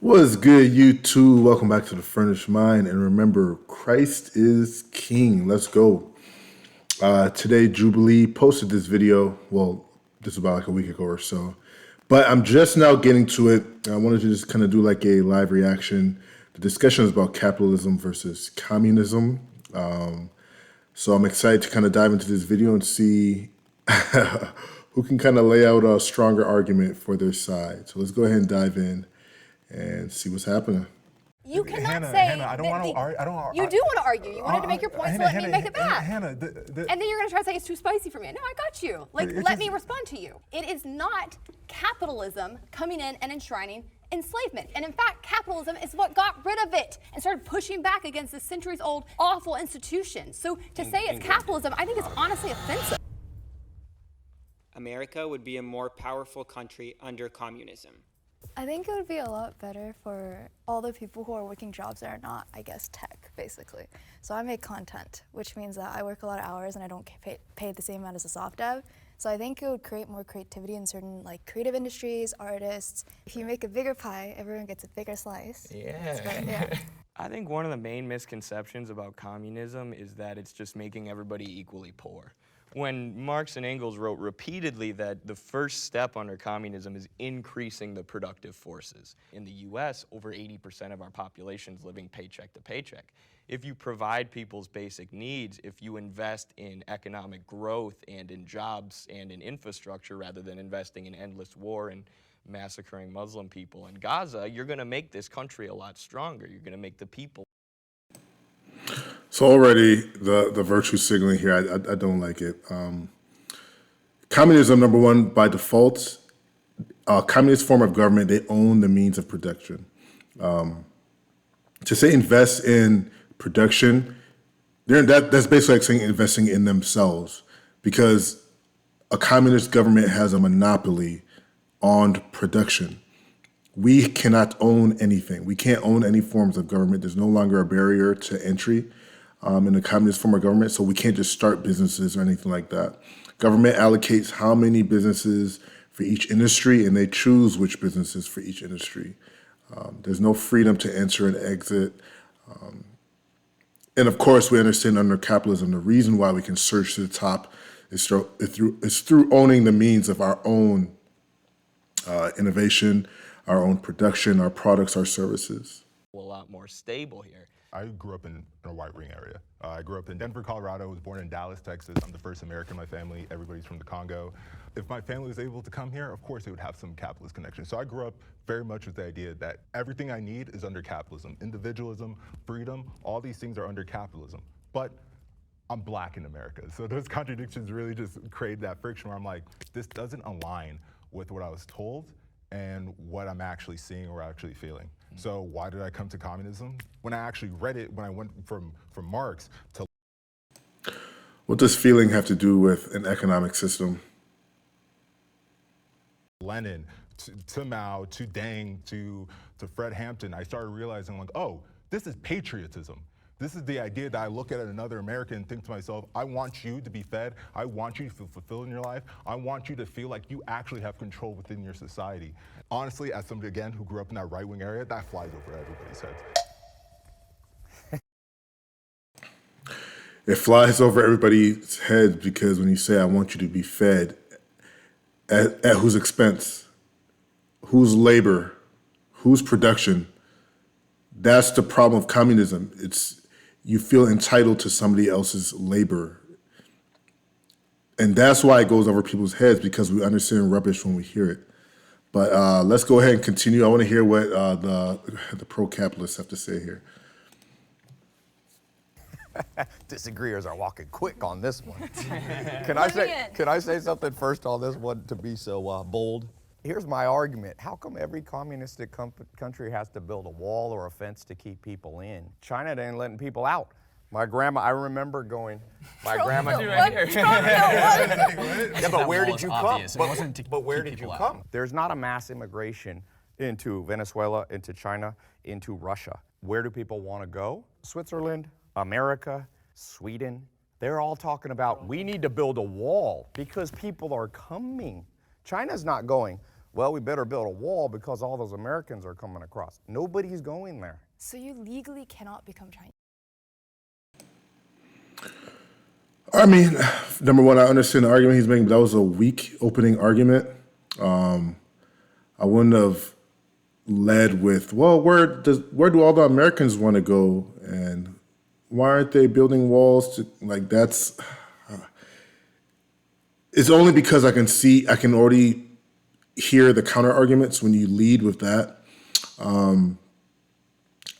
What's good, YouTube? Welcome back to the Furnished Mind. And remember, Christ is King. Let's go. Today, Jubilee posted this video. Well, this is about like a week ago or so. But I'm just now getting to it. I wanted to just kind of do like a live reaction. The discussion is about capitalism versus communism. So I'm excited to kind of dive into this video and see who can kind of lay out a stronger argument for their side. So let's go ahead and dive in and see what's happening. You cannot Hannah, say Hannah, I don't want to argue. You do want to argue. You wanted to make your point, so let me make it back. Hannah, And then you're going to try to say it's too spicy for me. No, I got you. Like, let me respond to you. It is not capitalism coming in and enshrining enslavement. And in fact, capitalism is what got rid of it and started pushing back against this centuries-old awful institution. So to say it's capitalism, I think is honestly offensive. America would be a more powerful country under communism. I think it would be a lot better for all the people who are working jobs that are not, I guess, tech, basically. So I make content, which means that I work a lot of hours and I don't get paid the same amount as a soft dev. So I think it would create more creativity in certain like creative industries, artists. If you make a bigger pie, everyone gets a bigger slice. Yeah. I think one of the main misconceptions about communism is that it's just making everybody equally poor. When Marx and Engels wrote repeatedly that the first step under communism is increasing the productive forces. In the US, over 80% of our population is living paycheck to paycheck. If you provide people's basic needs, if you invest in economic growth and in jobs and in infrastructure rather than investing in endless war and massacring Muslim people in Gaza, you're going to make this country a lot stronger. You're going to make the people. So already the virtue signaling here, I don't like it. Communism, number one, by default, communist form of government, they own the means of production. To say invest in production, that's basically like saying investing in themselves, because a communist government has a monopoly on production. We cannot own anything. We can't own any forms of government. There's no longer a barrier to entry in the communist form of government, so we can't just start businesses or anything like that. Government allocates how many businesses for each industry, and they choose which businesses for each industry. There's no freedom to enter and exit. And of course, we understand under capitalism, the reason why we can surge to the top is through owning the means of our own innovation, our own production, our products, our services. A lot more stable here. I grew up in a white ring area. I grew up in Denver, Colorado. I was born in Dallas, Texas. I'm the first American in my family. Everybody's from the Congo. If my family was able to come here, of course, it would have some capitalist connection. So I grew up very much with the idea that everything I need is under capitalism. Individualism, freedom, all these things are under capitalism. But I'm black in America. So those contradictions really just create that friction where I'm like, this doesn't align with what I was told and what I'm actually seeing or actually feeling. So why did I come to communism? When I actually read it, when I went from Marx to... What does feeling have to do with an economic system? Lenin, to Mao, to Deng, to Fred Hampton, I started realizing like, oh, this is patriotism. This is the idea that I look at another American and think to myself, I want you to be fed. I want you to feel fulfilled in your life. I want you to feel like you actually have control within your society. Honestly, as somebody, again, who grew up in that right-wing area, that flies over everybody's heads. It flies over everybody's heads because when you say, I want you to be fed, at whose expense? Whose labor? Whose production? That's the problem of communism. You feel entitled to somebody else's labor. And that's why it goes over people's heads, because we understand rubbish when we hear it. But let's go ahead and continue. I want to hear what the pro-capitalists have to say here. Disagreeers are walking quick on this one. Can I say something first on this one to be so bold? Here's my argument. How come every communistic country has to build a wall or a fence to keep people in? China ain't letting people out. My grandma, I remember going, my grandma. Yeah, but where did you come? But where did you come? There's not a mass immigration into Venezuela, into China, into Russia. Where do people want to go? Switzerland, America, Sweden. They're all talking about, we need to build a wall because people are coming. China's not going, well, we better build a wall because all those Americans are coming across. Nobody's going there. So you legally cannot become Chinese. I mean, number one, I understand the argument he's making, but that was a weak opening argument. I wouldn't have led with, well, where do all the Americans want to go, and why aren't they building walls? Like that's. It's only because I can already hear the counter arguments when you lead with that.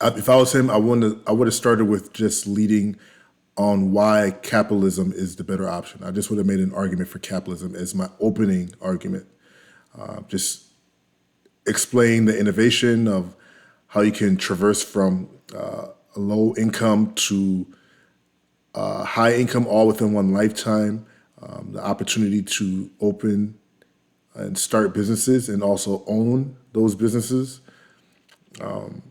If I was him, I would have started with just leading on why capitalism is the better option. I just would have made an argument for capitalism as my opening argument. Just explain the innovation of how you can traverse from a low income to high income all within one lifetime. The opportunity to open and start businesses and also own those businesses. And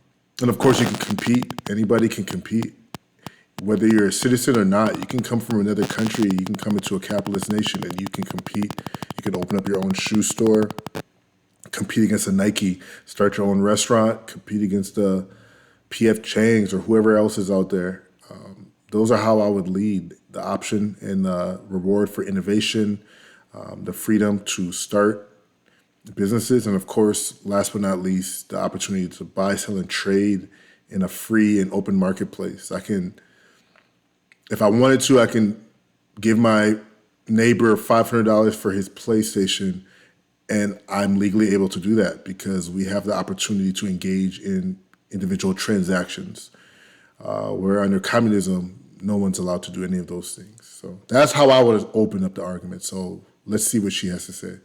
of course you can compete. Anybody can compete. Whether you're a citizen or not, you can come from another country, you can come into a capitalist nation and you can compete. You can open up your own shoe store, compete against a Nike, start your own restaurant, compete against the P.F. Chang's or whoever else is out there. Those are how I would lead. The option and the reward for innovation, the freedom to start businesses, and of course, last but not least, the opportunity to buy, sell, and trade in a free and open marketplace. If I wanted to, I can give my neighbor $500 for his PlayStation, and I'm legally able to do that because we have the opportunity to engage in individual transactions. Where under communism, no one's allowed to do any of those things. So that's how I would open up the argument. So let's see what she has to say.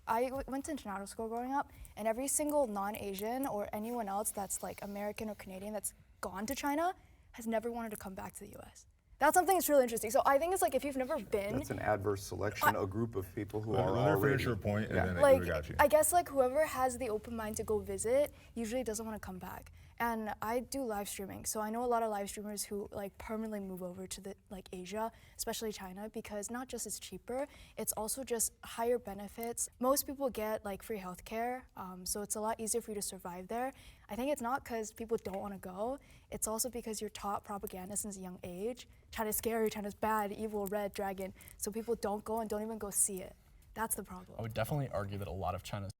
I went to international school growing up, and every single non-Asian or anyone else that's like American or Canadian that's gone to China has never wanted to come back to the US. That's something that's really interesting. So I think it's like if you've never been. That's an adverse selection, a group of people who are Let her already. finish your point, and then Like, we got you. I guess like whoever has the open mind to go visit usually doesn't want to come back. And I do live streaming, so I know a lot of live streamers who like permanently move over to the like Asia, especially China, because not just it's cheaper, it's also just higher benefits. Most people get like free healthcare, so it's a lot easier for you to survive there. I think it's not because people don't want to go, it's also because you're taught propaganda since a young age. China's scary, China's bad, evil, red dragon, so people don't go and don't even go see it. That's the problem. I would definitely argue that a lot of China's.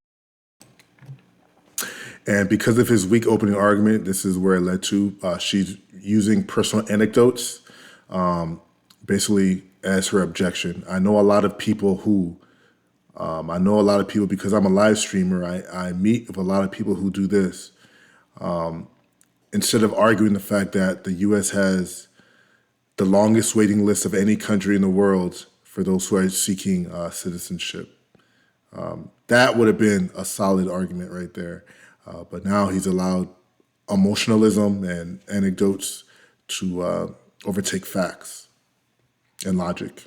And because of his weak opening argument, this is where it led to. She's using personal anecdotes, basically as her objection. I know a lot of people because I'm a live streamer. I meet with a lot of people who do this. Instead of arguing the fact that the U.S. has the longest waiting list of any country in the world for those who are seeking citizenship. That would have been a solid argument right there. But now he's allowed emotionalism and anecdotes to overtake facts and logic.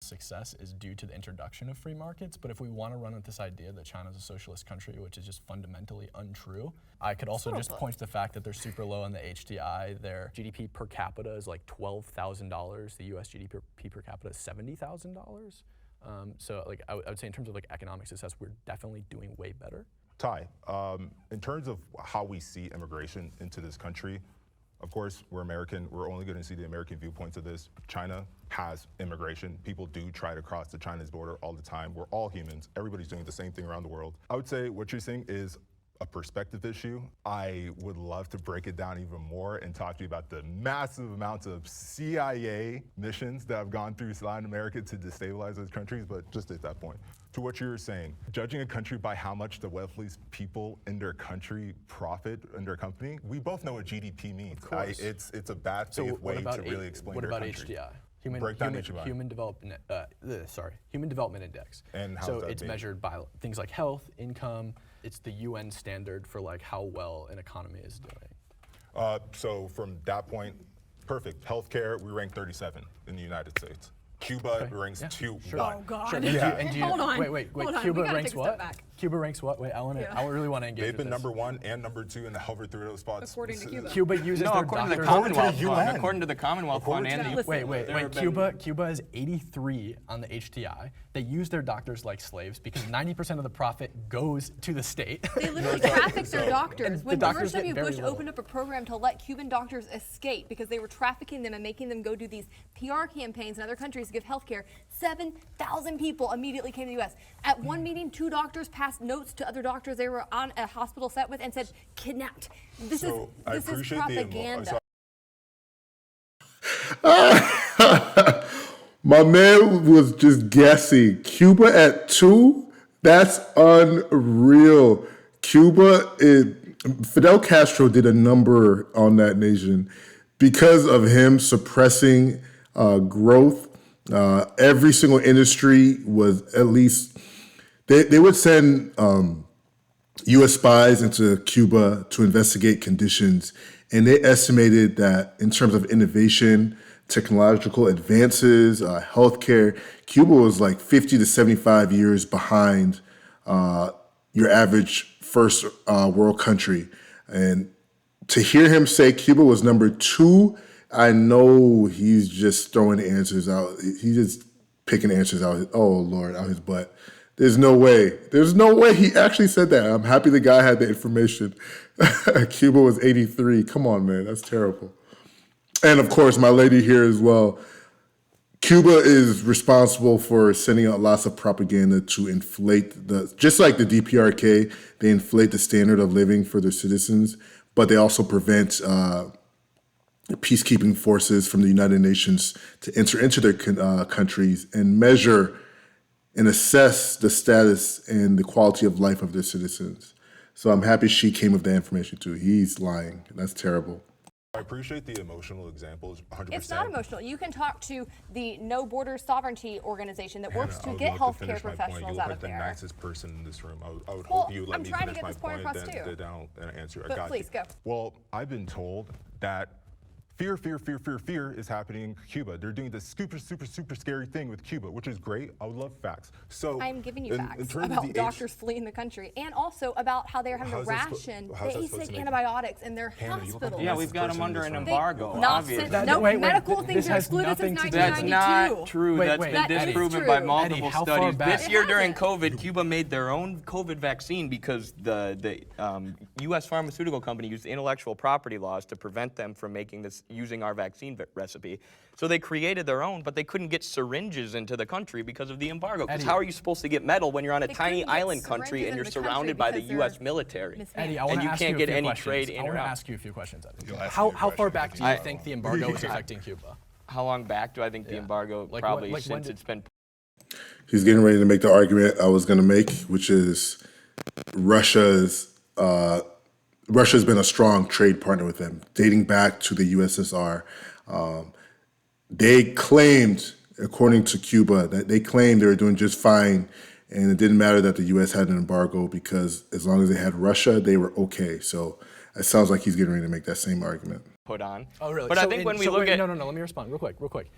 Success is due to the introduction of free markets, but if we want to run with this idea that China's a socialist country, which is just fundamentally untrue, I could also just point to the fact that they're super low on the HDI. Their GDP per capita is like $12,000. The US GDP per capita is $70,000. So like I would say in terms of like economic success, we're definitely doing way better. Ty, in terms of how we see immigration into this country, of course, we're American. We're only going to see the American viewpoints of this. China has immigration. People do try to cross the China's border all the time. We're all humans. Everybody's doing the same thing around the world. I would say what you're saying is a perspective issue. I would love to break it down even more and talk to you about the massive amounts of CIA missions that have gone through Latin America to destabilize those countries, but just at that point. To what you were saying, judging a country by how much the wealthiest people in their country profit in their company, we both know what GDP means. Of course. It's a bad faith way to really explain your country. HDI? Human Development Index. And how's so that it's big? measured by things like health, income. It's the UN standard for like how well an economy is doing. So from that point, perfect. Healthcare, we rank 37 in the United States. Cuba ranks Yeah, 2. sure. One. Oh God. Sure. And do you, Hold on. Wait. Hold on. Cuba We gotta ranks take a step what? back. Cuba ranks what? Wait, I really want to engage They've with been this. number 1 and number 2 in the hover through those spots. According to Cuba. Cuba uses No, their according to the doctors. Commonwealth UN. Fund. According to the Commonwealth Fund and the Wait. Cuba is 83 on the HTI. They use their doctors like slaves because 90% of the profit goes to the state. They literally trafficked their doctors. And When the George doctors W. get very Bush little. opened up a program to let Cuban doctors escape because they were trafficking them and making them go do these PR campaigns in other countries to give health care, 7,000 people immediately came to the U.S. At one meeting, 2 doctors passed notes to other doctors they were on a hospital set with and said, kidnapped. This So I is appreciate propaganda. My man was just guessing. Cuba at 2? That's unreal. Fidel Castro did a number on that nation because of him suppressing growth. Every single industry was at least, they would send U.S. spies into Cuba to investigate conditions. And they estimated that in terms of innovation, technological advances, healthcare, Cuba was like 50 to 75 years behind your average first world country. And to hear him say Cuba was number 2, I know he's just throwing answers out. He's just picking answers out. Oh, Lord, out his butt. There's no way. There's no way he actually said that. I'm happy the guy had the information. Cuba was 83. Come on, man. That's terrible. And of course, my lady here as well. Cuba is responsible for sending out lots of propaganda to inflate just like the DPRK, they inflate the standard of living for their citizens, but they also prevent peacekeeping forces from the United Nations to enter into their countries and measure and assess the status and the quality of life of their citizens. So I'm happy she came with that information too. He's lying. That's terrible. I appreciate the emotional examples, 100%. It's not emotional. You can talk to the No Borders Sovereignty organization that works Hannah, to get I would love to healthcare finish my point. professionals You out look of like the there. nicest person in this room. I would Well, hope you let I'm me trying to finish get my this point point, across too. then I'll answer. I But got please, you. go. Well, I've been told that fear is happening in Cuba. They're doing this super scary thing with Cuba, which is great. I would love facts. So I'm giving you in facts terms of about the doctors fleeing the country and also about how they're having to How's that ration how's that supposed basic to make- antibiotics in their Hannah, you look like hospitals. the Yeah, nicest we've got them person in under this an room. embargo, Not obviously. since, no, Wait, medical this things are has excluded nothing since to do- That's 1992. not true. Wait, That's wait. been That is disproven by true. multiple Eddie, how far studies. back- This year It during hasn't. COVID, Cuba made their own COVID vaccine because the U.S. pharmaceutical company used intellectual property laws to prevent them from using our vaccine recipe. So they created their own, but they couldn't get syringes into the country because of the embargo. Because Eddie. how are you supposed to get metal when you're on a They tiny couldn't get island country syringes and in you're the country surrounded by the because U.S. they're military? mismanaged. Eddie, I want And to you ask can't you a get few any questions. trade in I or want to out. ask you a few questions, Eddie. You'll ask me How a far question. back do you think the embargo is affecting Cuba? How long back do I think the Yeah. embargo? Like Probably when since did- it's been. He's getting ready to make the argument I was going to make, which is Russia's been a strong trade partner with them, dating back to the USSR. They claimed, according to Cuba, that they claimed they were doing just fine, and it didn't matter that the U.S. had an embargo because as long as they had Russia, they were okay. So it sounds like he's getting ready to make that same argument. Put on. Oh, really? But I think when we look at no, let me respond real quick.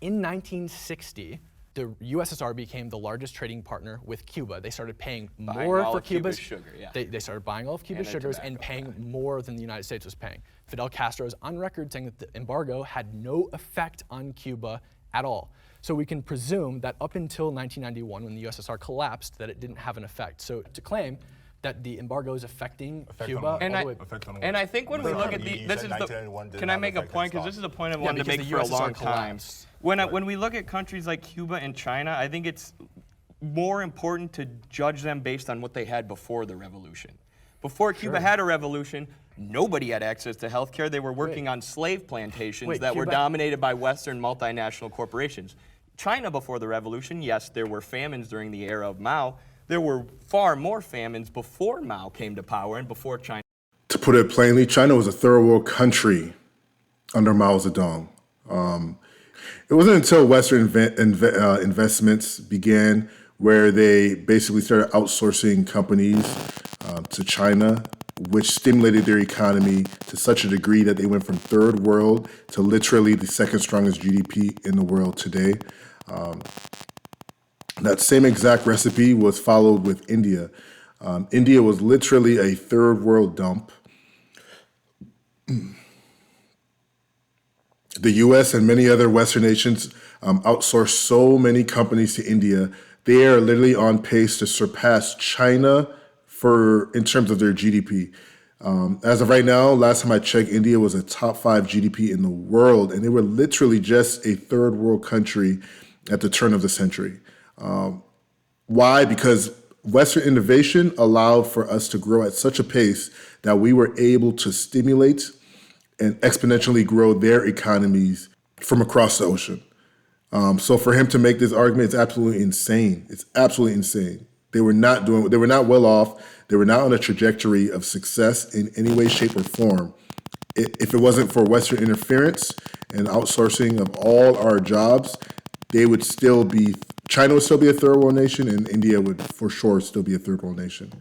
In 1960, the USSR became the largest trading partner with Cuba. They started paying Buying more all for of Cuba's Cuba's sugar, yeah. They started buying all of Cuba's their sugars tobacco, and paying more than the United States was paying. Fidel Castro is on record saying that the embargo had no effect on Cuba at all. So we can presume that up until 1991, when the USSR collapsed, that it didn't have an effect. So to claim that the embargo is affecting Effect on Cuba, what? all the way, Effect on And what? I think when we No, look at you the, said this is 1991 the, did can I not make a affect point? their Because this is a stock. point I Yeah, wanted to because make the for a USSR long time. collapsed. When we look at countries like Cuba and China, I think it's more important to judge them based on what they had before the revolution. Before Cuba had a revolution, nobody had access to healthcare. They were working on slave plantations Wait, that were Cuba- dominated by Western multinational corporations. China before the revolution, yes, there were famines during the era of Mao. There were far more famines before Mao came to power and before China. To put it plainly, China was a third world country under Mao Zedong. It wasn't until Western investments began where they basically started outsourcing companies to China, which stimulated their economy to such a degree that they went from third world to literally the second strongest GDP in the world today. That same exact recipe was followed with India. India was literally a third world dump. The US and many other Western nations outsource so many companies to India. They are literally on pace to surpass China in terms of their GDP. As of right now, last time I checked, India was a top 5 GDP in the world, and they were literally just a third world country at the turn of the century. Why? Because Western innovation allowed for us to grow at such a pace that we were able to stimulate and exponentially grow their economies from across the ocean. So for him to make this argument, it's absolutely insane. It's absolutely insane. They were not well off. They were not on a trajectory of success in any way, shape, or form. If it wasn't for Western interference and outsourcing of all our jobs, China would still be a third world nation, and India would for sure still be a third world nation.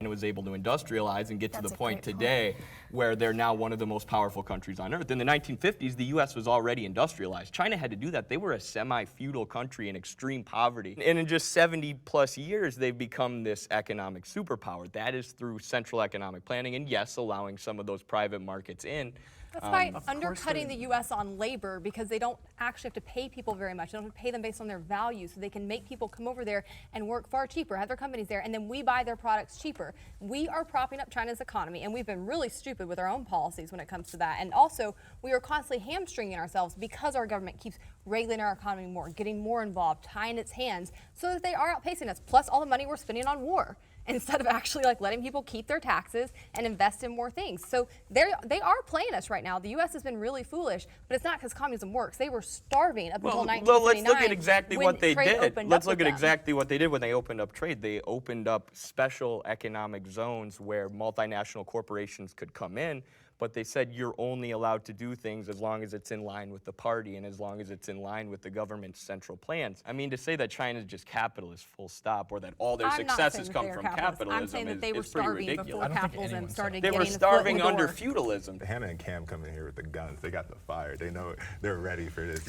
And was able to industrialize and get to the point today where they're now one of the most powerful countries on earth. In the 1950s, the US was already industrialized. China had to do that. They were a semi-feudal country in extreme poverty. And in just 70 plus years, they've become this economic superpower. That is through central economic planning and, yes, allowing some of those private markets in. That's by undercutting the U.S. on labor, because they don't actually have to pay people very much. They don't have to pay them based on their value, so they can make people come over there and work far cheaper, have their companies there, and then we buy their products cheaper. We are propping up China's economy, and we've been really stupid with our own policies when it comes to that. And also, we are constantly hamstringing ourselves because our government keeps regulating our economy more, getting more involved, tying its hands, so that they are outpacing us, plus all the money we're spending on war, instead of actually letting people keep their taxes and invest in more things. So they are playing us right now. The U.S. has been really foolish, but it's not because communism works. They were starving up until 1979. Well, let's look at exactly what they did. Let's look at exactly what they did when they opened up trade. They opened up special economic zones where multinational corporations could come in, but they said you're only allowed to do things as long as it's in line with the party and as long as it's in line with the government's central plans. I mean, to say that China's just capitalist, full stop, or that all their successes come from capitalism I'm saying that they were starving before capitalism started getting the foot in the starving door. under feudalism. Hannah and Cam come in here with the guns. They got the fire. They know they're ready for this.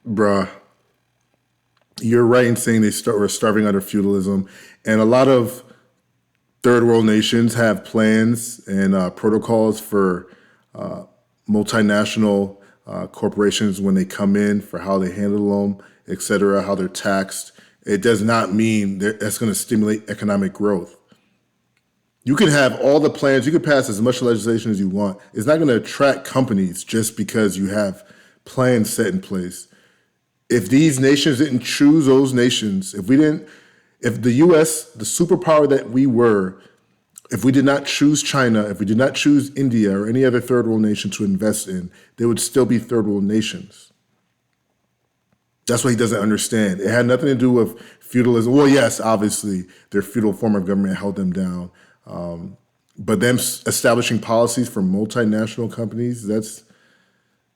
Bruh, you're right in saying were starving under feudalism, and a lot of third world nations have plans and protocols for multinational corporations when they come in, for how they handle them, et cetera, how they're taxed. It does not mean that's going to stimulate economic growth. You can have all the plans, you can pass as much legislation as you want. It's not going to attract companies just because you have plans set in place. If these nations didn't choose those nations, if the U.S., the superpower that we were, if we did not choose China, if we did not choose India or any other third world nation to invest in, they would still be third world nations. That's what he doesn't understand. It had nothing to do with feudalism. Well, yes, obviously, their feudal form of government held them down. But them establishing policies for multinational companies,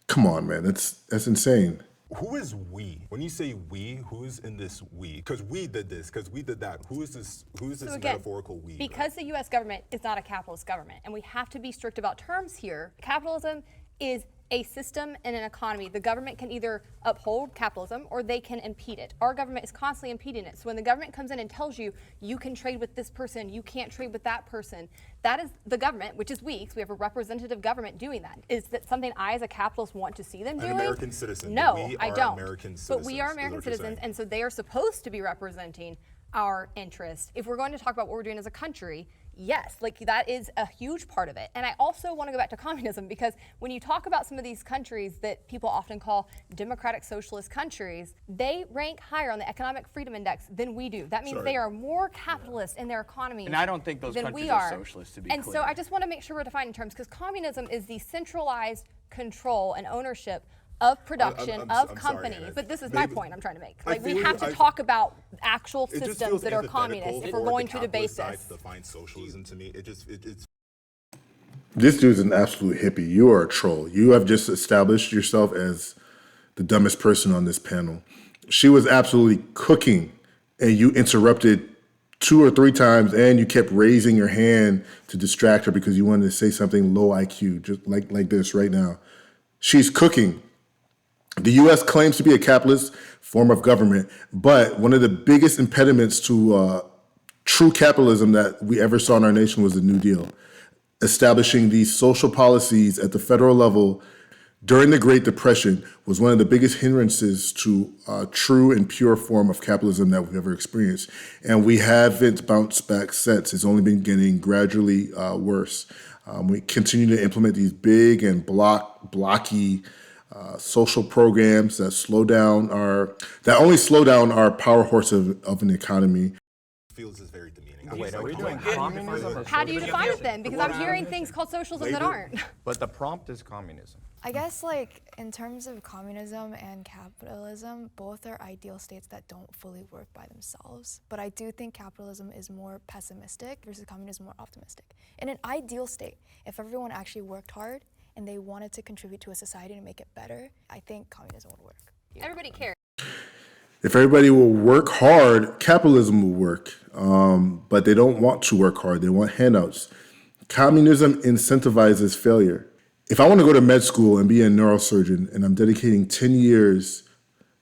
come on, man, that's insane. Who is we? When you say we, who's in this we? Because we did this, because we did that. Who is this again, metaphorical we? Because the U.S. government is not a capitalist government, and we have to be strict about terms here. Capitalism is a system and an economy. The government can either uphold capitalism or they can impede it. Our government is constantly impeding it. So when the government comes in and tells you, you can trade with this person, you can't trade with that person, that is the government, which is we, because we have a representative government doing that. Is that something I as a capitalist want to see them doing? An American citizen. No, I don't. American citizens, but we are American citizens, and so they are supposed to be representing our interests. If we're going to talk about what we're doing as a country, yes, that is a huge part of it. And I also want to go back to communism, because when you talk about some of these countries that people often call democratic socialist countries, they rank higher on the economic freedom index than we do. That means they are more capitalist in their economy and I don't think those than countries we are socialist, to be and clear. so I just want to make sure we're defining terms, because communism is the centralized control and ownership of production, of companies. Sorry, but this is my point I'm trying to make. We have to talk about actual systems that are communist if we're going to debate this. Define socialism to me. It's This dude's an absolute hippie. You are a troll. You have just established yourself as the dumbest person on this panel. She was absolutely cooking, and you interrupted 2 or 3 times, and you kept raising your hand to distract her because you wanted to say something low IQ, just like this right now. She's cooking. The U.S. claims to be a capitalist form of government, but one of the biggest impediments to true capitalism that we ever saw in our nation was the New Deal. Establishing these social policies at the federal level during the Great Depression was one of the biggest hindrances to a true and pure form of capitalism that we've ever experienced. And we haven't bounced back since. It's only been getting gradually worse. We continue to implement these big and blocky social programs that only slow down our power horse of an economy. Feels is very demeaning. Wait, are we doing communism or How do you define it then? Because I'm hearing things called socialism that aren't. But the prompt is communism. I guess like in terms of communism and capitalism, both are ideal states that don't fully work by themselves. But I do think capitalism is more pessimistic versus communism more optimistic. In an ideal state, if everyone actually worked hard and they wanted to contribute to a society to make it better, I think communism would work. Everybody cares. If everybody will work hard, capitalism will work. But they don't want to work hard. They want handouts. Communism incentivizes failure. If I want to go to med school and be a neurosurgeon and I'm dedicating 10 years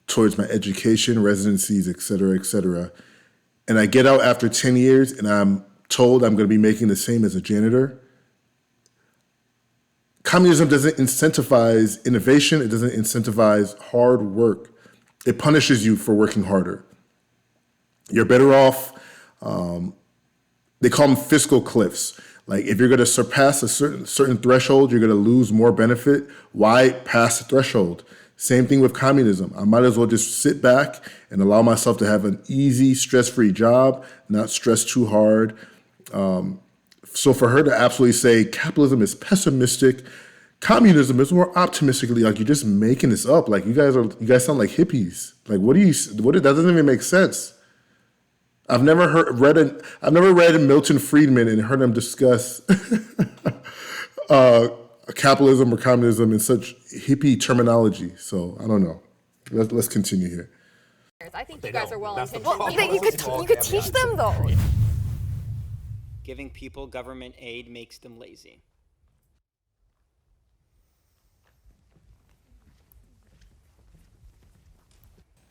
towards my education, residencies, et cetera, and I get out after 10 years and I'm told I'm going to be making the same as a janitor, communism doesn't incentivize innovation. It doesn't incentivize hard work. It punishes you for working harder. You're better off, they call them fiscal cliffs. Like if you're going to surpass a certain threshold, you're going to lose more benefit. Why pass the threshold? Same thing with communism. I might as well just sit back and allow myself to have an easy, stress-free job, not stress too hard. So for her to absolutely say capitalism is pessimistic, communism is more optimistically, like you're just making this up. Like you guys sound like hippies. Like that doesn't even make sense. I've never read Milton Friedman and heard him discuss capitalism or communism in such hippie terminology. So I don't know. Let's continue here. I think you guys are well-intentioned. Well, you could teach them though. Giving people government aid makes them lazy.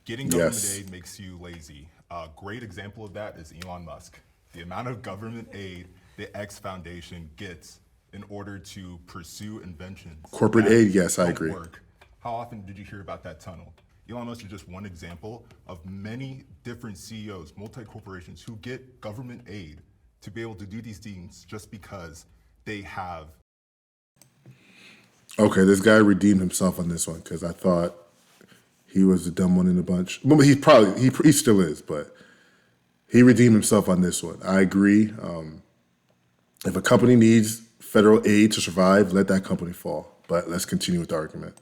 Getting government aid makes you lazy. A great example of that is Elon Musk. The amount of government aid the X Foundation gets in order to pursue inventions. Corporate aid, yes, I agree. Work. How often did you hear about that tunnel? Elon Musk is just one example of many different CEOs, multi-corporations who get government aid to be able to do these things just because they have. Okay, this guy redeemed himself on this one because I thought he was the dumb one in the bunch. Well, he still is, but he redeemed himself on this one. I agree. If a company needs federal aid to survive, let that company fall. But let's continue with the argument.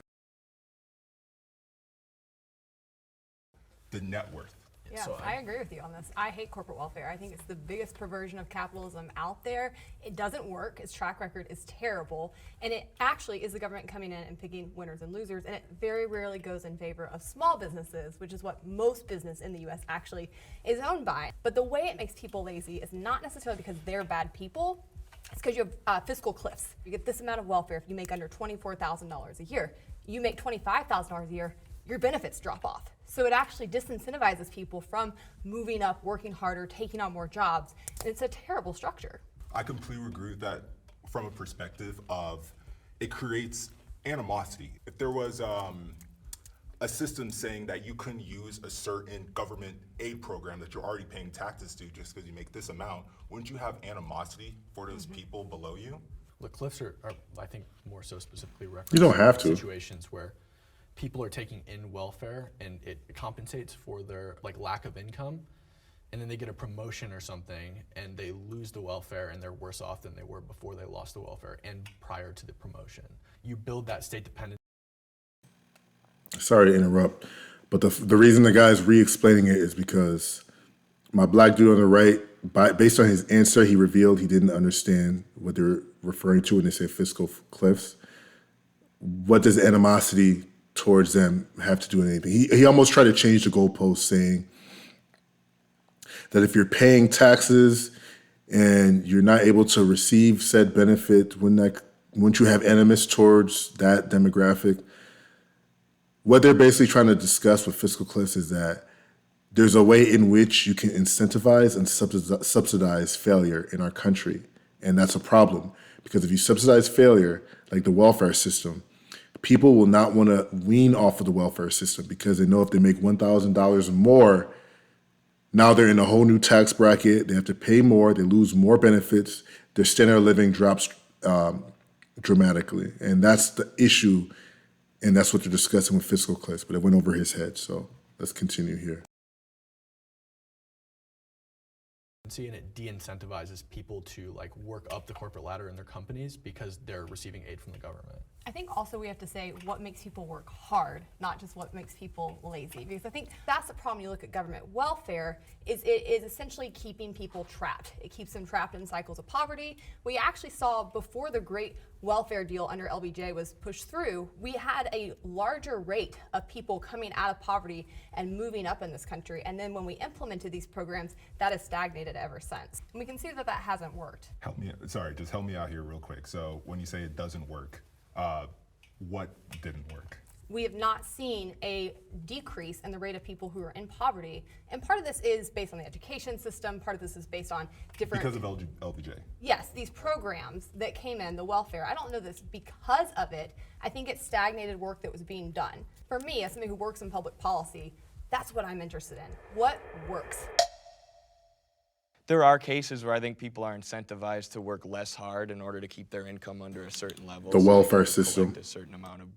The net worth. Yeah, so I agree with you on this. I hate corporate welfare. I think it's the biggest perversion of capitalism out there. It doesn't work. Its track record is terrible. And it actually is the government coming in and picking winners and losers. And it very rarely goes in favor of small businesses, which is what most business in the U.S. actually is owned by. But the way it makes people lazy is not necessarily because they're bad people. It's because you have fiscal cliffs. You get this amount of welfare if you make under $24,000 a year. You make $25,000 a year, your benefits drop off. So it actually disincentivizes people from moving up, working harder, taking on more jobs. And it's a terrible structure. I completely agree with that from a perspective of it creates animosity. If there was a system saying that you couldn't use a certain government aid program that you're already paying taxes to just because you make this amount, wouldn't you have animosity for those people below you? The cliffs are, I think, more so specifically referenced You don't have to. situations where people are taking in welfare and it compensates for their lack of income, and then they get a promotion or something and they lose the welfare and they're worse off than they were before they lost the welfare and prior to the promotion. You build that state dependence. Sorry to interrupt, but the reason the guy's re-explaining it is because my black dude on the right, based on his answer, he revealed he didn't understand what they're referring to when they say fiscal cliffs. What does animosity towards them have to do with anything? He almost tried to change the goalpost, saying that if you're paying taxes and you're not able to receive said benefit, wouldn't you have animus towards that demographic? what they're basically trying to discuss with fiscal cliffs is that there's a way in which you can incentivize and subsidize failure in our country. And that's a problem, because if you subsidize failure, like the welfare system, people will not want to wean off of the welfare system because they know if they make $1,000 or more, now they're in a whole new tax bracket. They have to pay more. They lose more benefits. Their standard of living drops dramatically. And that's the issue. And that's what they're discussing with fiscal cliffs, but it went over his head. So let's continue here. And it de-incentivizes people to like work up the corporate ladder in their companies because they're receiving aid from the government. I think also we have to say what makes people work hard, not just what makes people lazy. Because I think that's the problem. You look at government welfare, is it is essentially keeping people trapped. It keeps them trapped in cycles of poverty. We actually saw before the great welfare deal under LBJ was pushed through, we had a larger rate of people coming out of poverty and moving up in this country. And then when we implemented these programs, that has stagnated ever since. And we can see that that hasn't worked. Just help me out here real quick. So when you say it doesn't work, what didn't work? We have not seen a decrease in the rate of people who are in poverty. And part of this is based on the education system. Part of this is based on different... Because of LBJ? Yes, these programs that came in, the welfare. I don't know this because of it. I think it stagnated work that was being done. For me, as somebody who works in public policy, that's what I'm interested in. What works? There are cases where I think people are incentivized to work less hard in order to keep their income under a certain level. The welfare they can system. collect a certain amount of,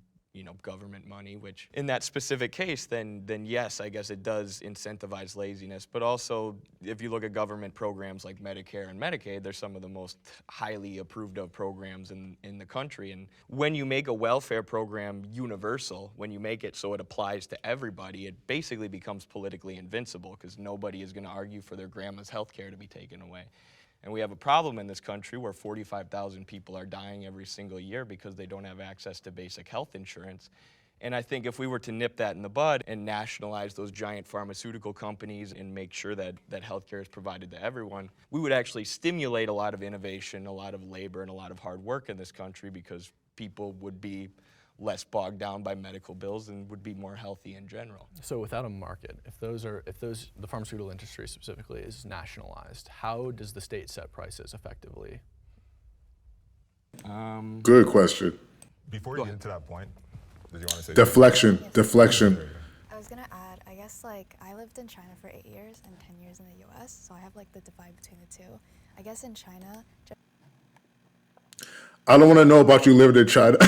government money, which in that specific case, then yes, I guess it does incentivize laziness. But also, if you look at government programs like Medicare and Medicaid, they're some of the most highly approved of programs in the country. And when you make a welfare program universal, when you make it so it applies to everybody, it basically becomes politically invincible because nobody is going to argue for their grandma's health care to be taken away. And we have a problem in this country where 45,000 people are dying every single year because they don't have access to basic health insurance. And I think if we were to nip that in the bud and nationalize those giant pharmaceutical companies and make sure that healthcare is provided to everyone, we would actually stimulate a lot of innovation, a lot of labor, and a lot of hard work in this country because people would be less bogged down by medical bills and would be more healthy in general. So without a market, if the pharmaceutical industry specifically is nationalized, how does the state set prices effectively? Good question. Before you get into that point, did you want to say Deflection. I was gonna add, I guess I lived in China for 8 years and 10 years in the US, so I have the divide between the two. I guess in China, I don't want to know about you living in China.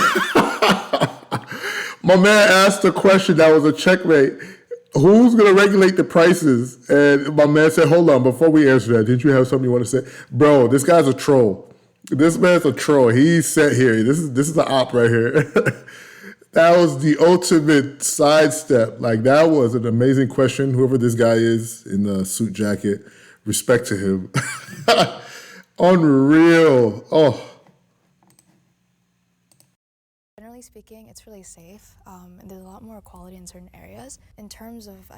My man asked a question that was a checkmate. Who's going to regulate the prices? And my man said, hold on, before we answer that, did you have something you want to say? Bro, this guy's a troll. This man's a troll. He's set here. This is the op right here. That was the ultimate sidestep. That was an amazing question. Whoever this guy is in the suit jacket, respect to him. Unreal. Oh. generally speaking, it's really safe. And there's a lot more equality in certain areas. In terms of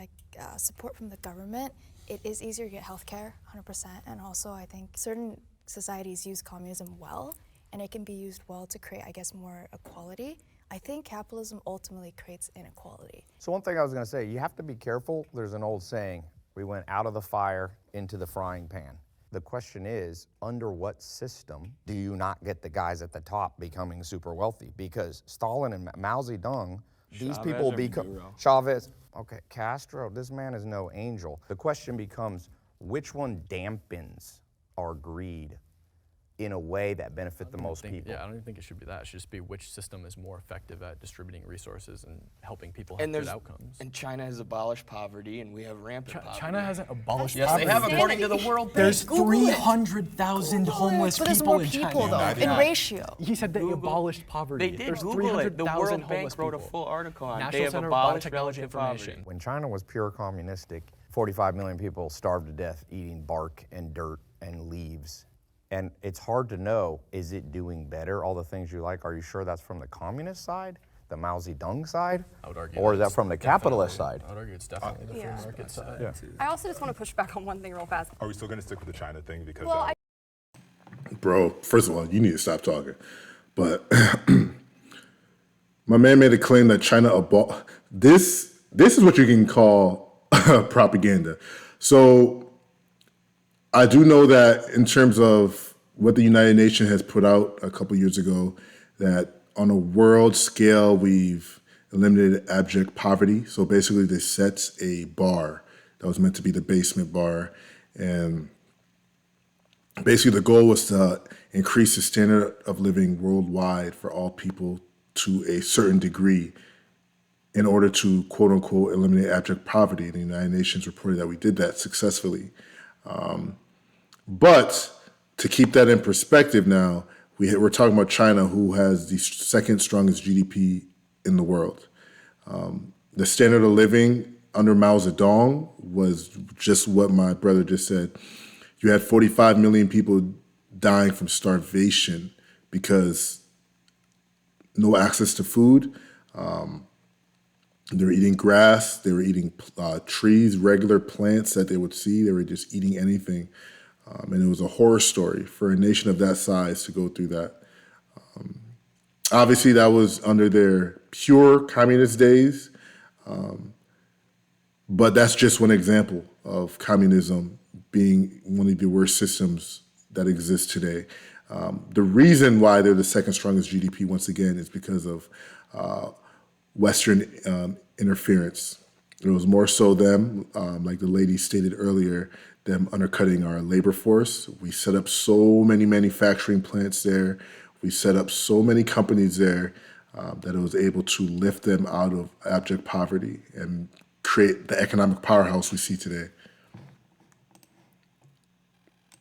support from the government, it is easier to get healthcare, 100%. And also, I think certain societies use communism well, and it can be used well to create, I guess, more equality. I think capitalism ultimately creates inequality. So one thing I was going to say, you have to be careful. There's an old saying, we went out of the fire into the frying pan. The question is, under what system do you not get the guys at the top becoming super wealthy? Because Stalin and Mao Zedong, these people become... Chavez, okay, Castro, this man is no angel. The question becomes, which one dampens our greed in a way that benefit the most people? Yeah, I don't even think it should be that. It should just be which system is more effective at distributing resources and helping people have good outcomes. And China has abolished poverty, and we have rampant poverty. China hasn't abolished Yes, poverty. they have, according to the World Bank. There's 300,000 homeless people in China. But there's more people, though, in ratio. He said they abolished poverty. They did There's Google it. The 300,000 World Bank homeless wrote a people. full article on it. National They have Center of abolished Biotechnology relative Information. poverty. When China was pure communistic, 45 million people starved to death eating bark and dirt and leaves. And it's hard to know, is it doing better, all the things you like? Are you sure that's from the communist side, the Mao Zedong side? I would argue or is that from the capitalist side? I would argue it's definitely the free market side. Yeah. I also just want to push back on one thing real fast. Are we still going to stick with the China thing? Because Well, Bro, first of all, you need to stop talking. But my man made a claim that This is what you can call propaganda. So I do know that in terms of what the United Nations has put out a couple years ago, that on a world scale, we've eliminated abject poverty. So basically this sets a bar that was meant to be the basement bar. And basically the goal was to increase the standard of living worldwide for all people to a certain degree in order to, quote unquote, eliminate abject poverty. The United Nations reported that we did that successfully. But to keep that in perspective now, we're talking about China, who has the second strongest GDP in the world. The standard of living under Mao Zedong was just what my brother just said. You had 45 million people dying from starvation because no access to food. They were eating grass, they were eating trees, regular plants that they would see. They were just eating anything. And it was a horror story for a nation of that size to go through that. Obviously, that was under their pure communist days. But that's just one example of communism being one of the worst systems that exists today. The reason why they're the second strongest GDP, once again, is because of Western interference. It was more so them, like the lady stated earlier, them undercutting our labor force. We set up so many manufacturing plants there. We set up so many companies there that it was able to lift them out of abject poverty and create the economic powerhouse we see today.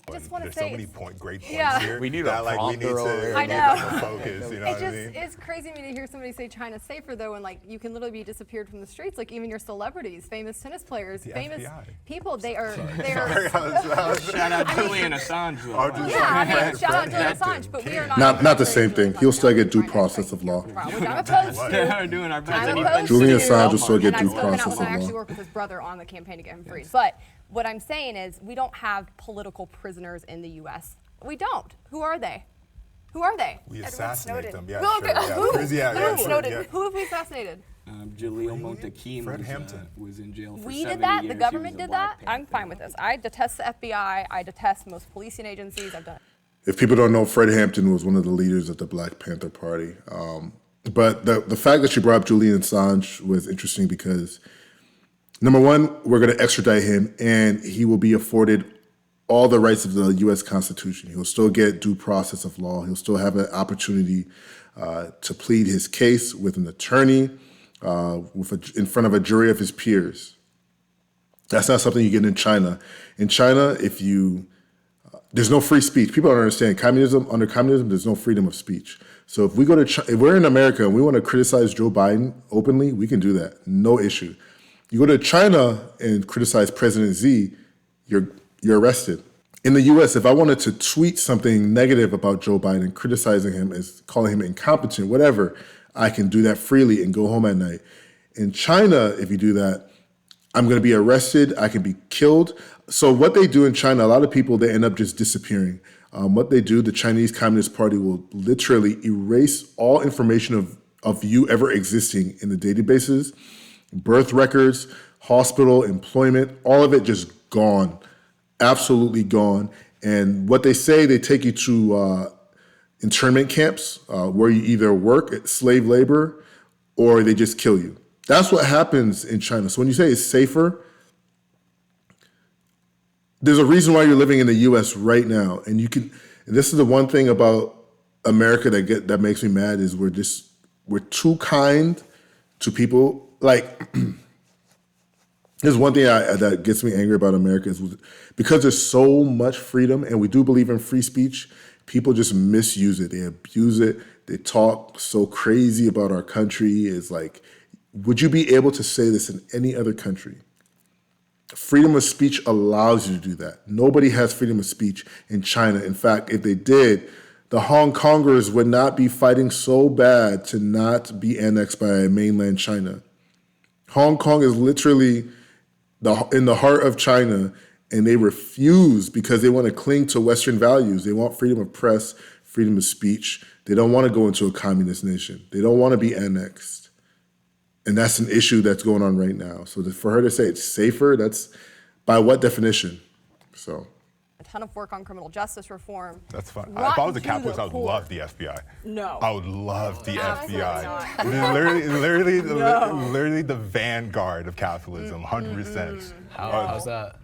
I just want to There's say, so many great points Yeah. here. We need a that, like, we need prompter over to here. I know. focus. You know what I mean? it's crazy to me to hear somebody say China's safer though, and like you can literally be disappeared from the streets. Like even your celebrities, famous tennis players, The famous FBI. people, they are. Sorry, I was- Shout out Julian Assange. though. I'll just- Yeah, I mean, Fred- shout out Fred Julian Hampton Assange, but we are can. Not the same thing. He'll still get due process of law. Which I'm opposed to. We're doing our best. I'm Anything opposed Julian to, Assange will still get and due I've spoken out process when I of actually law. worked with his brother on the campaign to get him freed. But what I'm saying is we don't have political prisoners in the U.S. We don't. Who are they? Who are they? We Edward assassinate Snowden. them. Yeah, Well, sure. Yeah, who? Crazy, yeah, Who? Snowden. Yeah. Who have we assassinated? Jaleel Montekim Fred Hampton. was in jail for We 70 did that. years. The He government was a did that. Black I'm Panther. fine with this. I detest the FBI. I detest most policing agencies. I've done it. If people don't know, Fred Hampton was one of the leaders of the Black Panther Party. But the fact that you brought up Julian Assange was interesting because, number one, we're going to extradite him and he will be afforded all the rights of the U.S. Constitution. He'll still get due process of law. He'll still have an opportunity to plead his case with an attorney, in front of a jury of his peers. That's not something you get in China. In China, there's no free speech. People don't understand under communism, there's no freedom of speech. So if we go to if we're in America and we want to criticize Joe Biden openly, we can do that. No issue. You go to China and criticize President Xi, you're arrested. In the US, if I wanted to tweet something negative about Joe Biden, criticizing him as calling him incompetent, whatever, I can do that freely and go home at night. In China, if you do that, I'm going to be arrested. I can be killed. So what they do in China, a lot of people, they end up just disappearing. What they do, the Chinese Communist Party will literally erase all information of you ever existing in the databases, birth records, hospital, employment, all of it just gone, absolutely gone. And what they say, they take you to internment camps where you either work at slave labor or they just kill you. That's what happens in China. So when you say it's safer, there's a reason why you're living in the U.S. right now. And and this is the one thing about America that makes me mad is we're too kind to people. Like, there's one thing that gets me angry about America is because there's so much freedom and we do believe in free speech, people just misuse it. They abuse it. They talk so crazy about our country. It's like, would you be able to say this in any other country? Freedom of speech allows you to do that. Nobody has freedom of speech in China. In fact, if they did, the Hong Kongers would not be fighting so bad to not be annexed by mainland China. Hong Kong is literally in the heart of China, and they refuse because they want to cling to Western values. They want freedom of press, freedom of speech. They don't want to go into a communist nation. They don't want to be annexed. And that's an issue that's going on right now. So for her to say it's safer, that's by what definition? So. A ton of work on criminal justice reform. That's fun. If I was a capitalist, I would love the FBI. No. I would love the Absolutely FBI. not. Literally the vanguard of capitalism, 100%. How's that?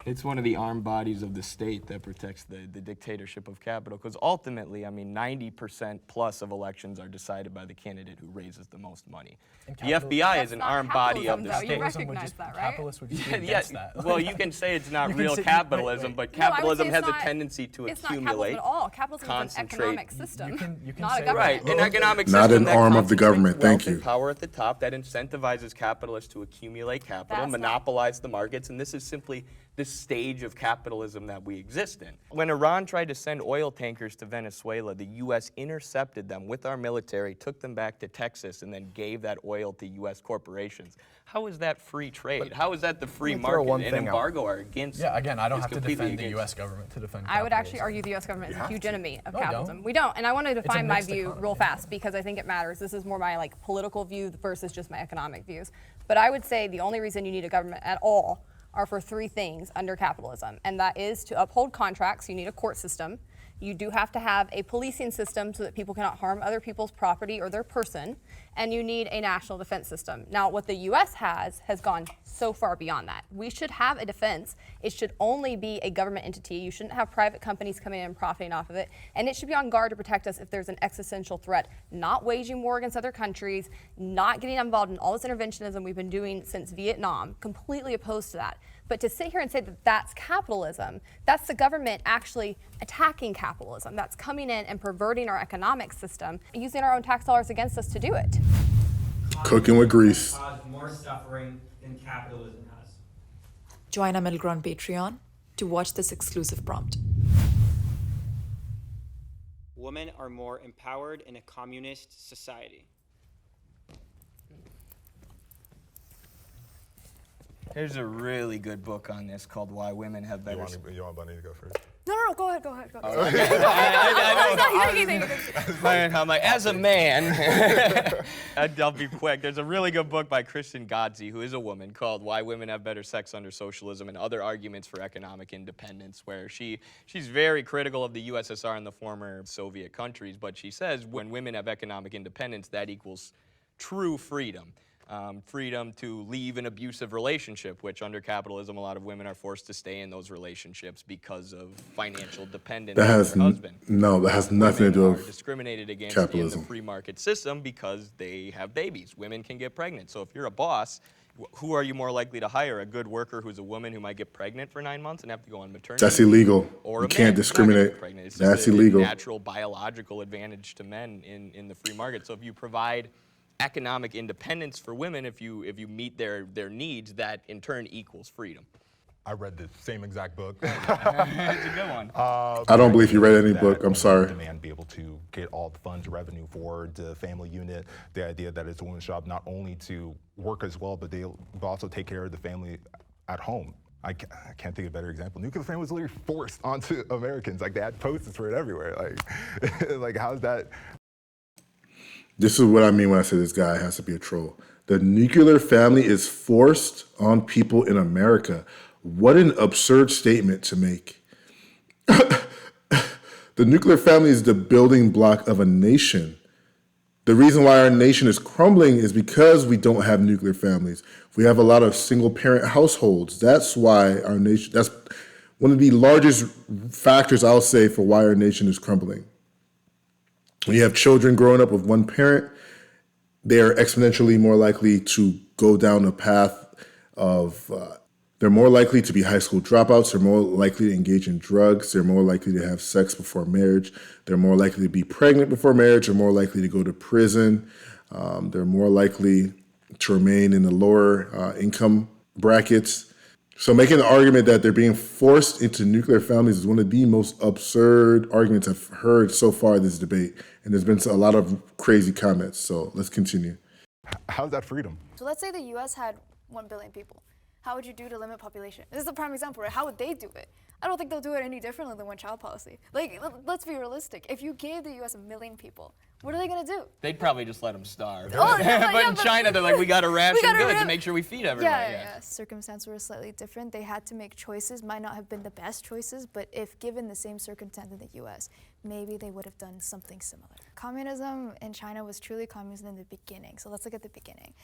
It's one of the armed bodies of the state that protects the dictatorship of capital, because ultimately, I mean, 90% plus of elections are decided by the candidate who raises the most money. The FBI is an armed body of the though. You state. recognize that, right? Capitalists would just be against that. Well, you can say it's not You can real say- capitalism, wait. but No, I would capitalism say has it's a not- tendency to It's not accumulate, capitalism at all. Capitalism is an concentrate. economic system, You can not a say- government. Right, an economic Not system an that arm of the concentrates government, thank wealth and you. power at the top that incentivizes capitalists to accumulate capital, That's not- monopolize the markets, and this is simply this stage of capitalism that we exist in. When Iran tried to send oil tankers to Venezuela, the U.S. intercepted them with our military, took them back to Texas, and then gave that oil to U.S. corporations. How is that free trade? How is that the free Let me throw market? one An thing out. embargo are against. Yeah, again, I don't is have to completely defend the against- U.S. government to defend I would actually capitalism. argue the U.S. government is a huge enemy of No, I don't. capitalism. We don't, and I want to define my mixed view economy. real fast because I think it matters. This is more my like political view versus just my economic views. But I would say the only reason you need a government at all are for three things under capitalism, and that is to uphold contracts. You need a court system. You do have to have a policing system so that people cannot harm other people's property or their person, and you need a national defense system. Now, what the U.S. has gone so far beyond that. We should have a defense. It should only be a government entity. You shouldn't have private companies coming in and profiting off of it, and it should be on guard to protect us if there's an existential threat, not waging war against other countries, not getting involved in all this interventionism we've been doing since Vietnam, completely opposed to that. But to sit here and say that that's capitalism, that's the government actually attacking capitalism. That's coming in and perverting our economic system, using our own tax dollars against us to do it. Cooking with grease. Cause more suffering than capitalism has. Join our middle ground Patreon to watch this exclusive prompt. Women are more empowered in a communist society. There's a really good book on this called Why Women Have Better. You want Bunny to go first? No, go ahead. I'm like, as a man, I'll be quick. There's a really good book by Kristen Godsey, who is a woman, called Why Women Have Better Sex Under Socialism and Other Arguments for Economic Independence, where she's very critical of the USSR and the former Soviet countries, but she says when women have economic independence, that equals true freedom. Freedom to leave an abusive relationship, which under capitalism, a lot of women are forced to stay in those relationships because of financial dependence on their husband. That has nothing to do Women are with discriminated against capitalism. in the free market system because they have babies. Women can get pregnant. So if you're a boss, who are you more likely to hire? A good worker who's a woman who might get pregnant for 9 months and have to go on maternity That's leave? illegal. Or You a can't man who's not gonna get discriminate. pregnant. It's That's just illegal. a natural biological advantage to men in the free market. So if you provide economic independence for women, if you meet their needs, that in turn equals freedom. I read the same exact book. It's a good one. I don't believe you read any book. I'm sorry. The man be able to get all the funds revenue for the family unit. The idea that it's a woman's job not only to work as well, but they'll also take care of the family at home. I can't think of a better example. Nuclear family was literally forced onto Americans. Like they had posters for it everywhere. Like how's that? This is what I mean when I say this guy has to be a troll. The nuclear family is forced on people in America. What an absurd statement to make. The nuclear family is the building block of a nation. The reason why our nation is crumbling is because we don't have nuclear families. We have a lot of single parent households. That's why our nation, that's one of the largest factors I'll say for why our nation is crumbling. When you have children growing up with one parent, they are exponentially more likely to go down a path of, they're more likely to be high school dropouts. They're more likely to engage in drugs. They're more likely to have sex before marriage. They're more likely to be pregnant before marriage. They're more likely to go to prison. They're more likely to remain in the lower income brackets. So making the argument that they're being forced into nuclear families is one of the most absurd arguments I've heard so far in this debate. And there's been a lot of crazy comments. So let's continue. How's that freedom? So let's say the US had 1 billion people. How would you do to limit population? This is a prime example, right? How would they do it? I don't think they'll do it any differently than one-child policy. Like, let's be realistic. If you gave the U.S. 1 million people, what are they gonna do? They'd probably just let them starve. Oh, but in China, they're like, we gotta ration goods and make sure we feed everyone. Yeah. Circumstances were slightly different. They had to make choices, might not have been the best choices, but if given the same circumstance in the U.S., maybe they would have done something similar. Communism in China was truly communism in the beginning. So let's look at the beginning.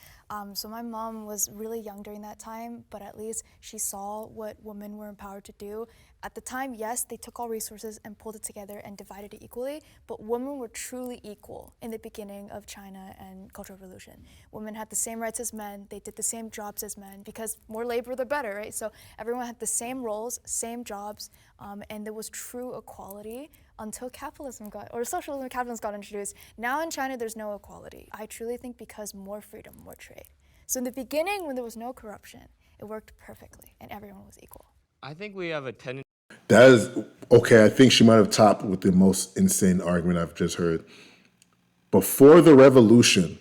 So my mom was really young during that time, but at least she saw what women were empowered to do. At the time, yes, they took all resources and pulled it together and divided it equally, but women were truly equal in the beginning of China and Cultural Revolution. Women had the same rights as men, they did the same jobs as men, because more labor, the better, right? So everyone had the same roles, same jobs, and there was true equality until capitalism or socialism and capitalism got introduced. Now in China, there's no equality. I truly think because more freedom, more trade. So in the beginning, when there was no corruption, it worked perfectly and everyone was equal. I think we have a tendency. That is, okay, I think she might have topped with the most insane argument I've just heard. Before the revolution,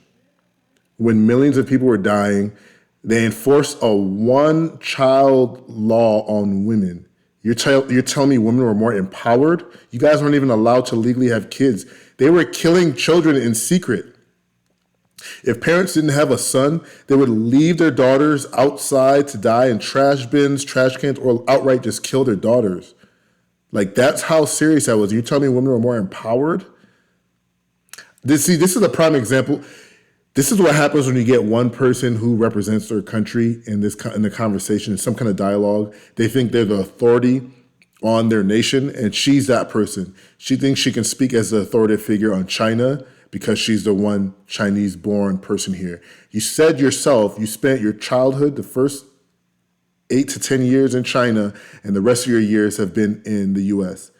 when millions of people were dying, they enforced a one-child law on women. You're telling me women were more empowered? You guys weren't even allowed to legally have kids. They were killing children in secret. If parents didn't have a son, they would leave their daughters outside to die in trash bins, trash cans, or outright just kill their daughters. Like, that's how serious that was. You're telling me women were more empowered? This is a prime example. This is what happens when you get one person who represents their country in the conversation, in some kind of dialogue. They think they're the authority on their nation, and she's that person. She thinks she can speak as the authoritative figure on China because she's the one Chinese-born person here. You said yourself, you spent your childhood, the first 8 to 10 years in China, and the rest of your years have been in the US.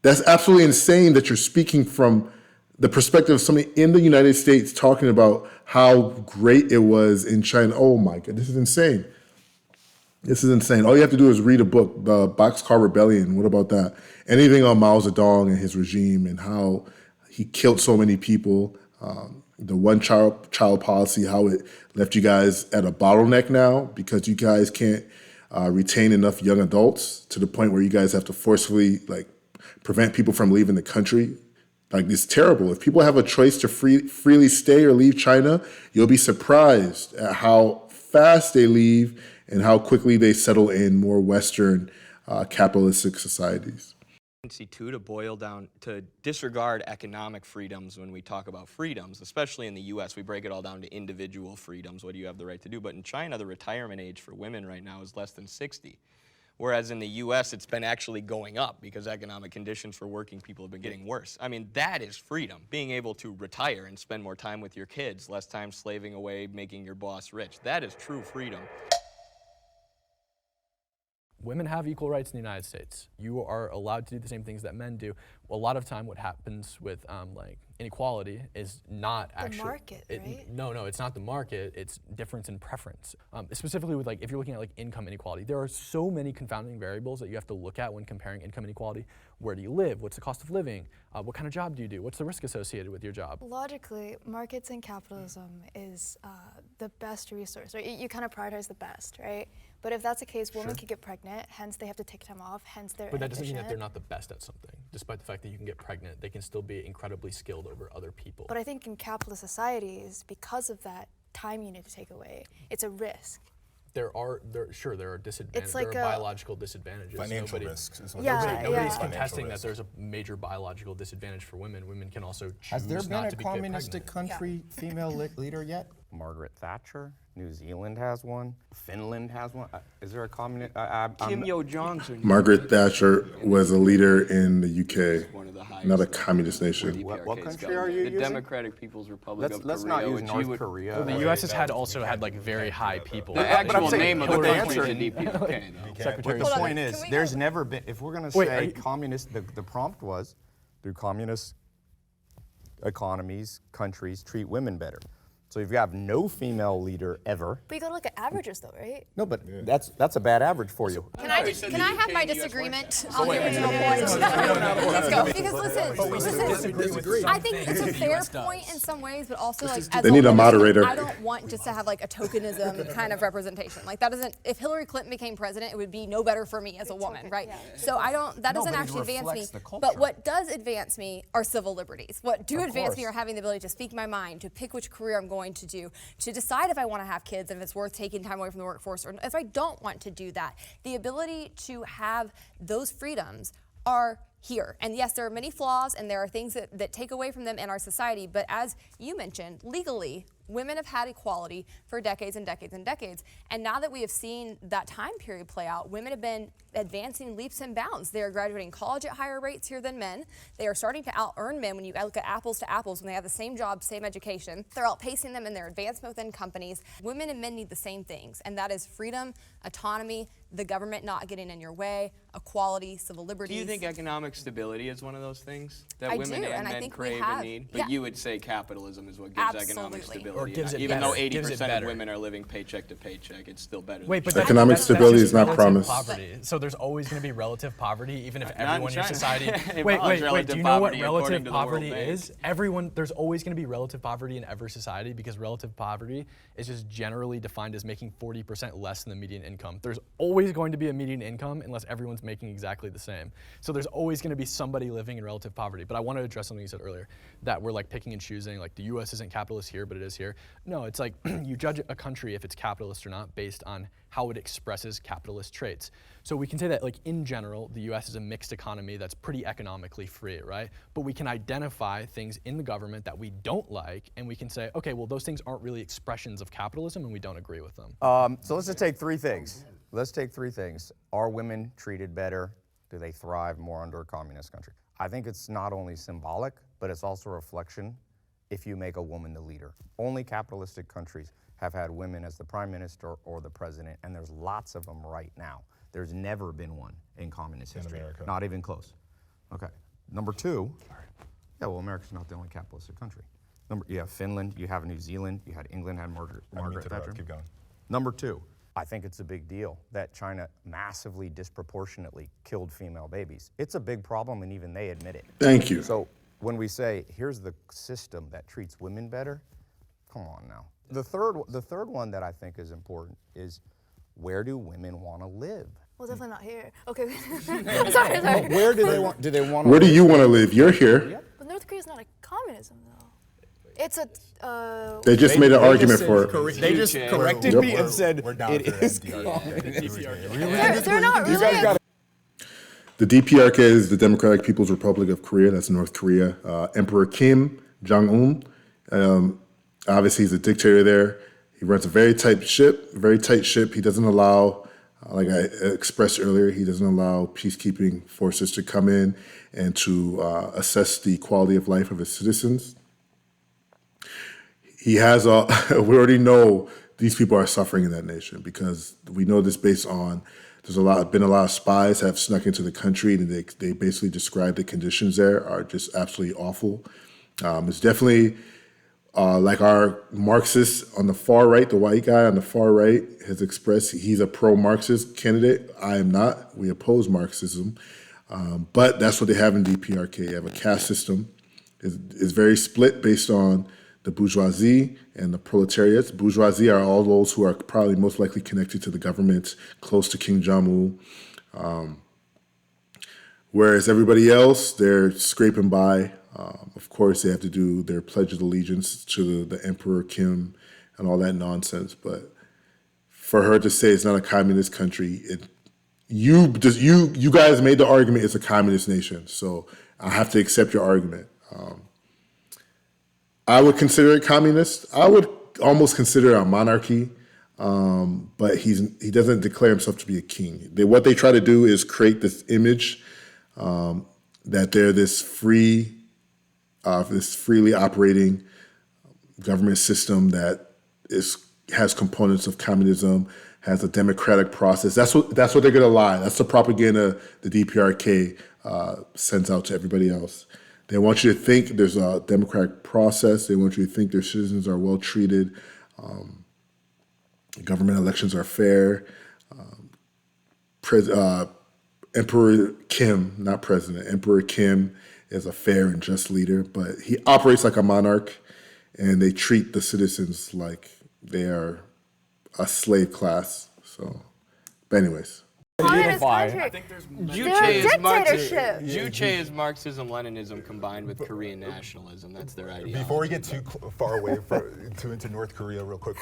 That's absolutely insane that you're speaking from the perspective of somebody in the United States talking about how great it was in China. Oh my God, this is insane. This is insane. All you have to do is read a book, The Boxcar Rebellion. What about that? Anything on Mao Zedong and his regime and how he killed so many people. The one-child policy, how it left you guys at a bottleneck now because you guys can't retain enough young adults to the point where you guys have to forcefully prevent people from leaving the country. It's terrible. If people have a choice to freely stay or leave China, you'll be surprised at how fast they leave and how quickly they settle in more Western capitalistic societies. Too, to boil down, to disregard economic freedoms when we talk about freedoms, especially in the US, we break it all down to individual freedoms. What do you have the right to do? But in China, the retirement age for women right now is less than 60. Whereas in the US, it's been actually going up because economic conditions for working people have been getting worse. I mean, that is freedom, being able to retire and spend more time with your kids, less time slaving away, making your boss rich. That is true freedom. Women have equal rights in the United States. You are allowed to do the same things that men do. A lot of time what happens with inequality is not actually the market, right? No, it's not the market, it's difference in preference. Specifically with if you're looking at income inequality, there are so many confounding variables that you have to look at when comparing income inequality. Where do you live? What's the cost of living? What kind of job do you do? What's the risk associated with your job? Logically, markets and capitalism is the best resource, right? You kind of prioritize the best, right? But if that's the case, women could get pregnant, hence they have to take time off, hence they're But that doesn't mean that inefficient. they're not the best at something. Despite the fact that you can get pregnant, they can still be incredibly skilled over other people. But I think in capitalist societies, because of that time you need to take away, it's a risk. There are disadvantages. like there are a- biological disadvantages. Financial Nobody- risks is what Yeah, they're saying. Nobody's yeah. contesting that there's a major biological disadvantage for women. Women can also choose Has there been not a to get communistic pregnant. country female leader yet? Margaret Thatcher. New Zealand has one. Finland has one. Is there a communist? Kim Yo-jong's Margaret Thatcher was a leader in the UK, one of the highest. not a communist nation. What country are you The using? Democratic People's Republic of Let's Korea. not use which North you would- Korea. Well, the U.S. has also had very high people. The But I'm actual saying name of the Hillary country is Clinton- DPK, though. Secretary But of the State. point is, there's never been, if we're going to Wait, say are you- communist, the prompt was, through communist economies, countries treat women better. So if you have no female leader ever. But you gotta look at averages though, right? No, but that's a bad average for you. Can I have my disagreement on the original point? Let's go. Because listen, I think it's a fair point in some ways, but also like as They need a moderator. I don't want just to have like a tokenism kind of representation. Like that doesn't. If Hillary Clinton became president, it would be no better for me as a woman, right? So I don't. That doesn't actually advance me. But what does advance me are civil liberties. What do advance me are having the ability to speak my mind, to pick which career I'm going to do, to decide if I want to have kids, and if it's worth taking time away from the workforce, or if I don't want to do that. The ability to have those freedoms are here. And yes, there are many flaws, and there are things that take away from them in our society, but as you mentioned, legally, women have had equality for decades and decades and decades. And now that we have seen that time period play out, women have been advancing leaps and bounds. They are graduating college at higher rates here than men. They are starting to out-earn men when you look at apples to apples, when they have the same job, same education. They're outpacing them in their advancement within companies. Women and men need the same things, and that is freedom, autonomy, the government not getting in your way, equality, civil liberties. Do you think economic stability is one of those things that I women do, and I men think we crave have. and need? Yeah. But you would say capitalism is what gives economic Absolutely. stability. Or gives it Even better. though 80% better. of women are living paycheck to paycheck, it's still better. Wait, but than Economic that's stability just is not relative promised. Poverty. So there's always going to be relative poverty, even if Not in everyone in your China. society. It wait. follows Do relative you know what poverty according relative to the World poverty Bank. is? There's always going to be relative poverty in every society because relative poverty is just generally defined as making 40% less than the median income. There's always going to be a median income unless everyone's making exactly the same. So there's always going to be somebody living in relative poverty. But I want to address something you said earlier, that we're like picking and choosing, like the US isn't capitalist here, but it is here. No, it's like you judge a country if it's capitalist or not based on how it expresses capitalist traits. So we can say that like in general, the US is a mixed economy that's pretty economically free, right? But we can identify things in the government that we don't like, and we can say, okay, well those things aren't really expressions of capitalism and we don't agree with them. So let's just take three things. Let's take three things. Are women treated better? Do they thrive more under a communist country? I think it's not only symbolic, but it's also a reflection if you make a woman the leader. Only capitalistic countries have had women as the prime minister or the president, and there's lots of them right now. There's never been one in communist history. America. Not even close. Okay. Number two, yeah, well, America's not the only capitalistic country. You have Finland, you have New Zealand, you had England, had Margaret Thatcher. Keep going. Number two, I think it's a big deal that China massively disproportionately killed female babies. It's a big problem, and even they admit it. Thank you. So when we say, here's the system that treats women better, come on now. The third one that I think is important is, where do women want to live? Well, definitely not here. Okay. sorry. Well, where do they want to Where live? do you want to live? You're here. But North Korea's not a communism, though. It's a. They just made an argument for it. They just corrected Yep. me and said We're down it for is MDR. They're not really. You guys got The DPRK is the Democratic People's Republic of Korea. That's North Korea. Emperor Kim Jong-un. Obviously, he's a dictator there. He runs a very tight ship. He doesn't allow, like I expressed earlier, he doesn't allow peacekeeping forces to come in and to assess the quality of life of his citizens. He has we already know these people are suffering in that nation because we know this based on there's been a lot of spies have snuck into the country, and they basically describe the conditions there are just absolutely awful. It's definitely like our Marxist on the far right, the white guy on the far right has expressed he's a pro-Marxist candidate. I am not. We oppose Marxism. But that's what they have in DPRK. You have a caste system. It's very split based on the bourgeoisie and the proletariats. Bourgeoisie are all those who are probably most likely connected to the government, close to Kim Jong-un. Whereas everybody else, they're scraping by. Of course, they have to do their Pledge of Allegiance to the Emperor Kim and all that nonsense. But for her to say it's not a communist country, you guys made the argument it's a communist nation. So I have to accept your argument. I would consider it communist. I would almost consider it a monarchy, but he doesn't declare himself to be a king. What they try to do is create this image that they're this freely operating government system that has components of communism, has a democratic process. That's what they're going to lie. That's the propaganda the DPRK sends out to everybody else. They want you to think there's a democratic process. They want you to think their citizens are well treated. Government elections are fair. Emperor Kim, not president, Emperor Kim is a fair and just leader, but he operates like a monarch, and they treat the citizens like they are a slave class. So, but anyways. Communist country. Juche is Marxism-Leninism combined with Korean nationalism. That's their ideology. Before we get too far away into North Korea real quick,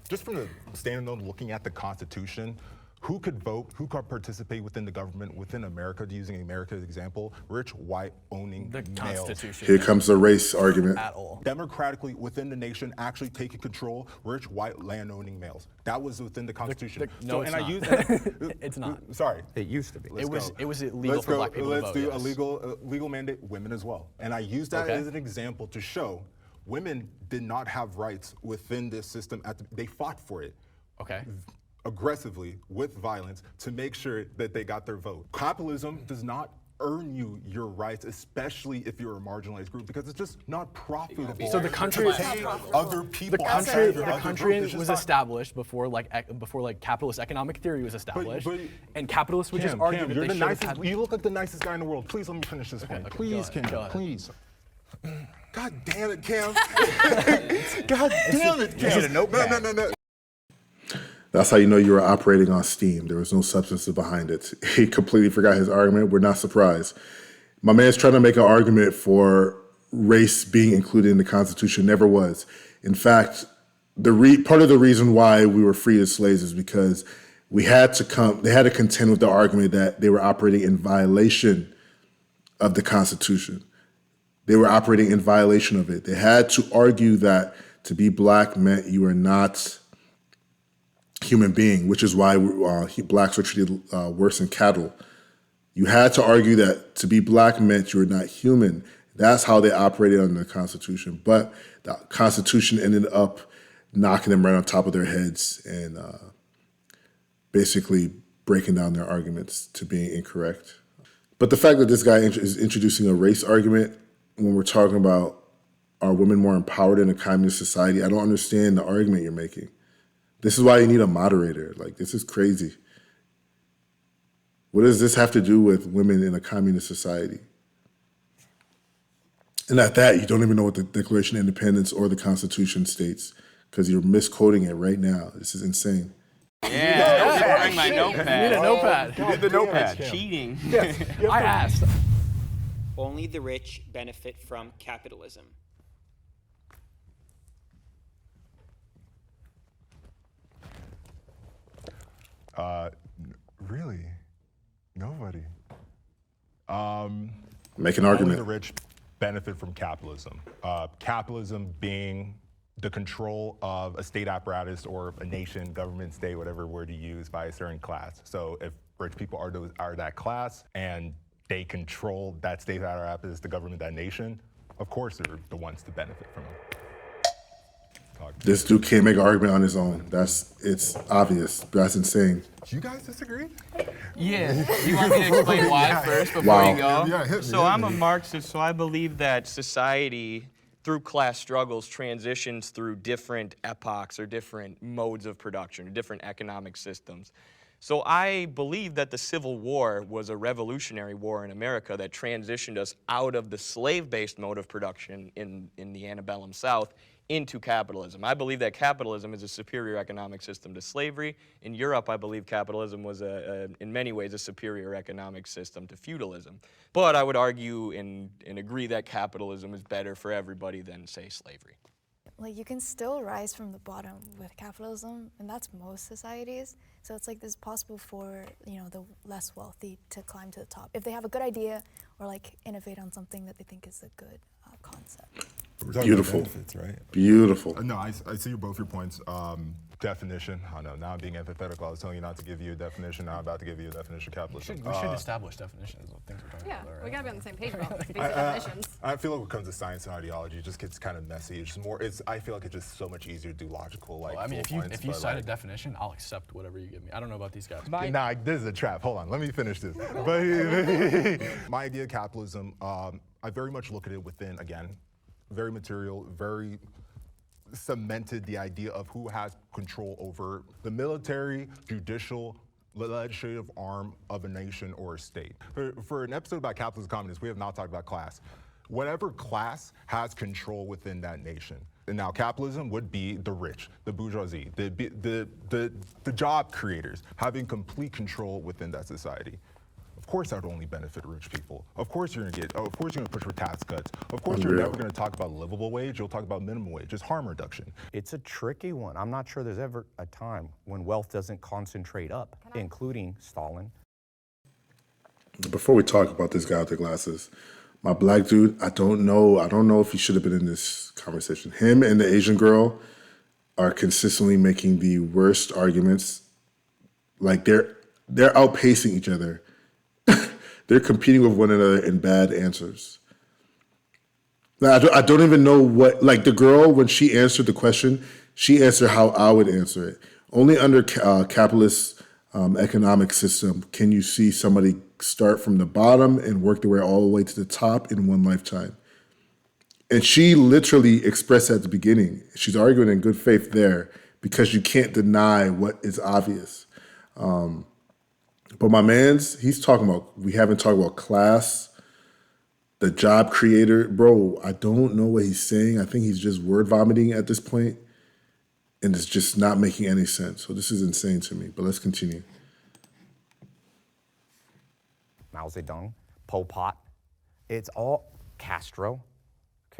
just from the standalone looking at the Constitution, who could vote, who could participate within the government, within America, using America as an example? Rich, white, owning the males. Constitution. Here comes the race argument. At all. Democratically within the nation, actually taking control, rich, white, land-owning males. That was within the Constitution. No, it's not. It's not. Sorry. It used to be. It was illegal for black people to vote. Let's do a legal mandate women as well. And I use that as an example to show women did not have rights within this system. They fought for it. Okay. Aggressively with violence to make sure that they got their vote. Capitalism does not earn you your rights, especially if you're a marginalized group, because it's just not profitable. So the country, other people. the country was established before capitalist economic theory was established, and capitalists would just argue that you're they the should nicest. have had. You look like the nicest guy in the world. Please let me finish this point. Please, Kim. Please. God damn it, Kim. God damn it, Kim. You need a notepad. No. That's how you know you were operating on steam. There was no substance behind it. He completely forgot his argument. We're not surprised. My man's trying to make an argument for race being included in the Constitution. Never was. In fact, part of the reason why we were freed as slaves is because they had to contend with the argument that they were operating in violation of the Constitution. They were operating in violation of it. They had to argue that to be black meant you were not human being, which is why blacks were treated worse than cattle. You had to argue that to be black meant you were not human. That's how they operated under the Constitution. But the Constitution ended up knocking them right on top of their heads and basically breaking down their arguments to being incorrect. But the fact that this guy is introducing a race argument when we're talking about are women more empowered in a communist society, I don't understand the argument you're making. This is why you need a moderator. Like, this is crazy. What does this have to do with women in a communist society? And at that, you don't even know what the Declaration of Independence or the Constitution states because you're misquoting it right now. This is insane. Yeah, I didn't bring my notepad. You need a notepad. You did the notepad. That's cheating. I asked. Only the rich benefit from capitalism. Really? Nobody. Make an Only argument. the rich benefit from capitalism. Capitalism being the control of a state apparatus or a nation, government, state, whatever word you use, by a certain class. So if rich people are that class and they control that state apparatus, the government, that nation, of course they're the ones to benefit from it. This dude can't make an argument on his own. It's obvious. That's insane. Do you guys disagree? Yeah. You want me to explain why first before Wow. you go? Yeah, hit me, So hit I'm a me. Marxist, so I believe that society, through class struggles, transitions through different epochs or different modes of production, or different economic systems. So I believe that the Civil War was a revolutionary war in America that transitioned us out of the slave-based mode of production in the antebellum South into capitalism. I believe that capitalism is a superior economic system to slavery. In Europe, I believe capitalism was, in many ways, a superior economic system to feudalism. But I would argue and agree that capitalism is better for everybody than, say, slavery. Like, you can still rise from the bottom with capitalism, and that's most societies. So it's like this possible for, the less wealthy to climb to the top if they have a good idea or like innovate on something that they think is a good concept. We're talking Beautiful. about benefits, right? Beautiful. No, I see both your points. Definition. I know. Now I'm being antithetical. I was telling you not to give you a definition. Now I'm about to give you a definition of capitalism. We should establish definitions of things we're talking Yeah, about. Right? we gotta be on the same page about basic definitions. I feel like when it comes to science and ideology, it just gets kind of messy. It's just more. I feel like it's just so much easier to do logical. Like, Well, I mean, full if you points, cite but, a definition, I'll accept whatever you give me. I don't know about these guys. Nah, this is a trap. Hold on, let me finish this. But my idea of capitalism, I very much look at it within, again, very material, very cemented the idea of who has control over the military, judicial, legislative arm of a nation or a state. For an episode about capitalism and communism, we have not talked about class. Whatever class has control within that nation. And now capitalism would be the rich, the bourgeoisie, the job creators, having complete control within that society. Of course that would only benefit rich people. Of course you're gonna push for tax cuts. Of course you're never gonna talk about livable wage, you'll talk about minimum wage, just harm reduction. It's a tricky one. I'm not sure there's ever a time when wealth doesn't concentrate up, including Stalin. Before we talk about this guy with the glasses, my black dude, I don't know if he should have been in this conversation. Him and the Asian girl are consistently making the worst arguments. Like they're outpacing each other. They're competing with one another in bad answers. Now, I don't even know what, like the girl, when she answered the question, she answered how I would answer it. Only under capitalist economic system can you see somebody start from the bottom and work their way all the way to the top in one lifetime. And she literally expressed at the beginning, she's arguing in good faith there because you can't deny what is obvious. But my man's, he's talking about, we haven't talked about class, the job creator. Bro, I don't know what he's saying. I think he's just word vomiting at this point, and it's just not making any sense. So this is insane to me, but let's continue. Mao Zedong, Pol Pot, it's all Castro.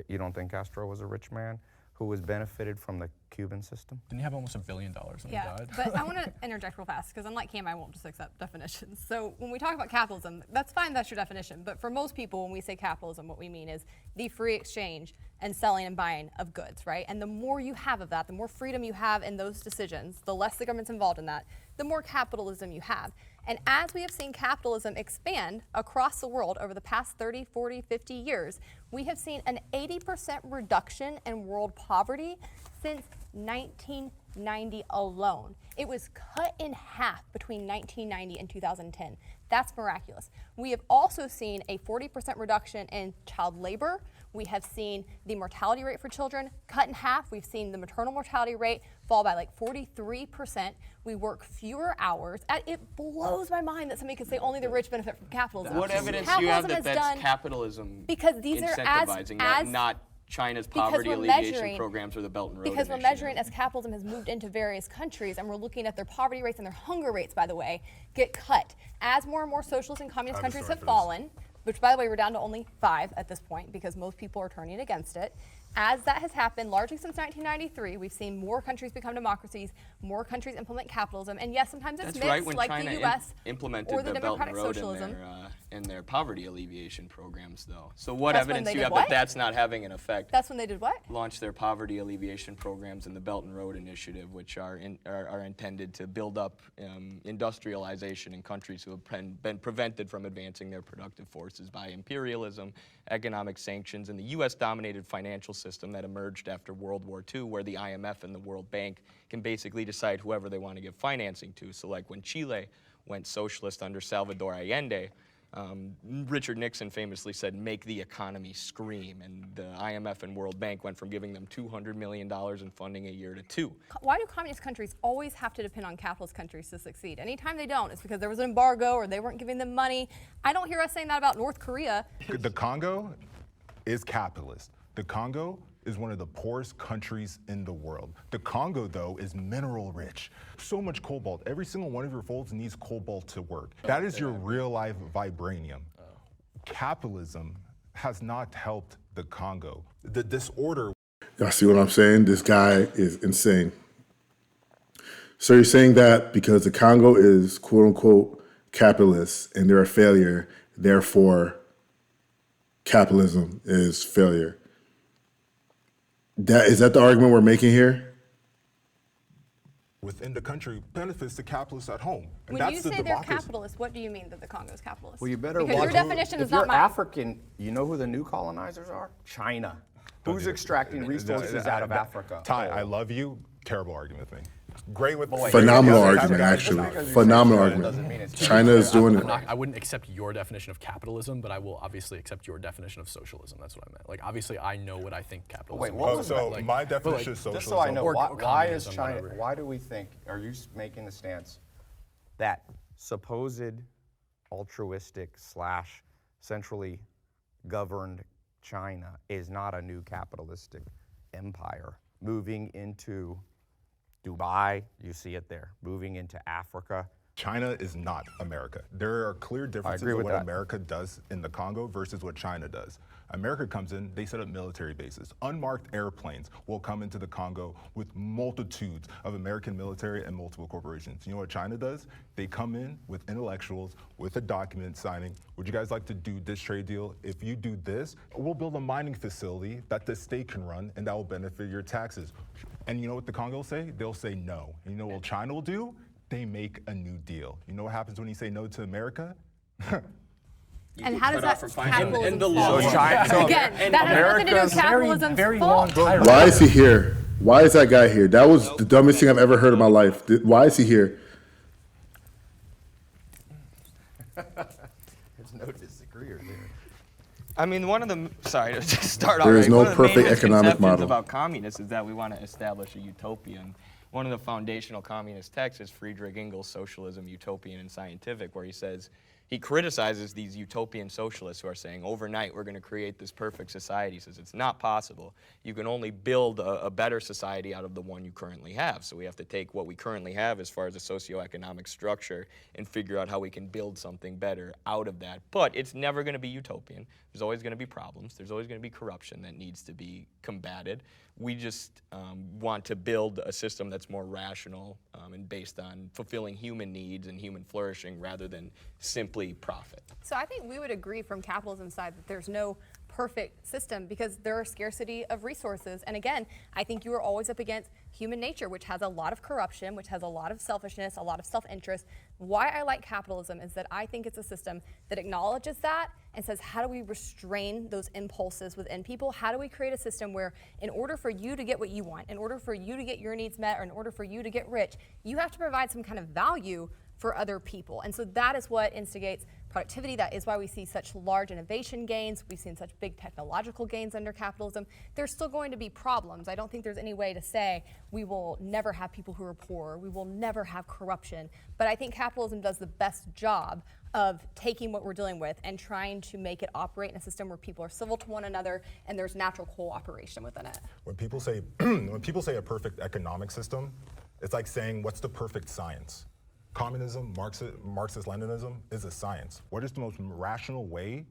You don't think Castro was a rich man who was benefited from the Cuban system? Didn't he have almost $1 billion when he died? But I want to interject real fast because unlike Cam, I won't just accept definitions. So when we talk about capitalism, that's fine, that's your definition. But for most people, when we say capitalism, what we mean is the free exchange and selling and buying of goods, right? And the more you have of that, the more freedom you have in those decisions, the less the government's involved in that, the more capitalism you have. And as we have seen capitalism expand across the world over the past 30, 40, 50 years, we have seen an 80% reduction in world poverty since 1990 alone. It was cut in half between 1990 and 2010. That's miraculous. We have also seen a 40% reduction in child labor. We have seen the mortality rate for children cut in half. We've seen the maternal mortality rate fall by like 43%. We work fewer hours. It blows my mind that somebody could say only the rich benefit from capitalism. What evidence do you have that that's capitalism because these incentivizing are not China's poverty alleviation programs or the Belt and Road Because Initiative? we're measuring as capitalism has moved into various countries, and we're looking at their poverty rates and their hunger rates, by the way, get cut. As more and more socialist and communist countries have fallen, which by the way, we're down to only 5 at this point because most people are turning against it. As that has happened largely since 1993, we've seen more countries become democracies, more countries implement capitalism, and yes, sometimes it's mixed, right, when like China the U.S. implemented or the the Belt and democratic Road socialism. in their poverty alleviation programs, though. So what That's when evidence they do you did have that what? that's not having an effect? That's when they did what? Launched their poverty alleviation programs in the Belt and Road Initiative, which are intended to build up industrialization in countries who have been prevented from advancing their productive forces by imperialism, economic sanctions, and the U.S.-dominated financial system that emerged after World War II, where the IMF and the World Bank can basically decide whoever they want to give financing to. So like when Chile went socialist under Salvador Allende, Richard Nixon famously said, "Make the economy scream," and the IMF and World Bank went from giving them $200 million in funding a year to 2. Why do communist countries always have to depend on capitalist countries to succeed? Anytime they don't, it's because there was an embargo or they weren't giving them money. I don't hear us saying that about North Korea. The Congo is capitalist. The Congo is one of the poorest countries in the world. The Congo, though, is mineral rich. So much cobalt. Every single one of your folds needs cobalt to work. That is your real life vibranium. Capitalism has not helped the Congo. The disorder. Y'all see what I'm saying? This guy is insane. So you're saying that because the Congo is quote unquote capitalist and they're a failure, therefore capitalism is failure. Is that the argument we're making here? Within the country benefits the capitalists at home. And When you say they're capitalist, what do you mean that the Congo is capitalist? Well, you better because watch. your definition if is not you're mine. African, you know who the new colonizers are? China. Who's extracting resources out of Africa? Ty, I love you. Terrible argument with me. great with Phenomenal Wait, argument, guys, actually. just because you Phenomenal say argument. doesn't mean it's China is doing it. I wouldn't accept your definition of capitalism, but I will obviously accept your definition of socialism. That's what I meant. Like, obviously, I know what I think capitalism Wait, is. what was So that? my definition of Just socialism. so I know, or why is communism, China, whatever. why do we think, are you making the stance that supposed altruistic / centrally governed China is not a new capitalistic empire moving into Dubai, you see it there, moving into Africa? China is not America. There are clear differences agree in with what that. America does in the Congo versus what China does. America comes in, they set up military bases. Unmarked airplanes will come into the Congo with multitudes of American military and multiple corporations. You know what China does? They come in with intellectuals, with a document signing. Would you guys like to do this trade deal? If you do this, we'll build a mining facility that the state can run and that will benefit your taxes. And you know what the Congo will say? They'll say no. And you know what China will do? They make a new deal. You know what happens when you say no to America? And how does that capitalism and the fall? law. Again, that has nothing to do with capitalism's fault. Why is he here? Why is that guy here? That was the dumbest thing I've ever heard in my life. Why is he here? There's no disagreeers there. I mean, one of the sorry to just start off. There is right, no one of the main perfect economic misconceptions model. about communists is that we want to establish a utopian. One of the foundational communist texts is Friedrich Engels' Socialism, Utopian and Scientific, where he says, he criticizes these utopian socialists who are saying, overnight we're going to create this perfect society. He says, it's not possible. You can only build a better society out of the one you currently have. So we have to take what we currently have as far as a socioeconomic structure and figure out how we can build something better out of that. But it's never going to be utopian. There's always going to be problems. There's always going to be corruption that needs to be combated. We just want to build a system that's more rational and based on fulfilling human needs and human flourishing rather than simply profit. So I think we would agree from capitalism side that there's no perfect system because there are scarcity of resources. And again, I think you are always up against human nature, which has a lot of corruption, which has a lot of selfishness, a lot of self-interest. Why I like capitalism is that I think it's a system that acknowledges that and says, how do we restrain those impulses within people? How do we create a system where in order for you to get what you want, in order for you to get your needs met, or in order for you to get rich, you have to provide some kind of value for other people. And so that is what instigates productivity. That is why we see such large innovation gains. We've seen such big technological gains under capitalism. There's still going to be problems. I don't think there's any way to say we will never have people who are poor. We will never have corruption. But I think capitalism does the best job of taking what we're dealing with and trying to make it operate in a system where people are civil to one another and there's natural cooperation within it. When people say a perfect economic system, it's like saying what's the perfect science? Communism, Marxist-Leninism is a science. What is the most rational way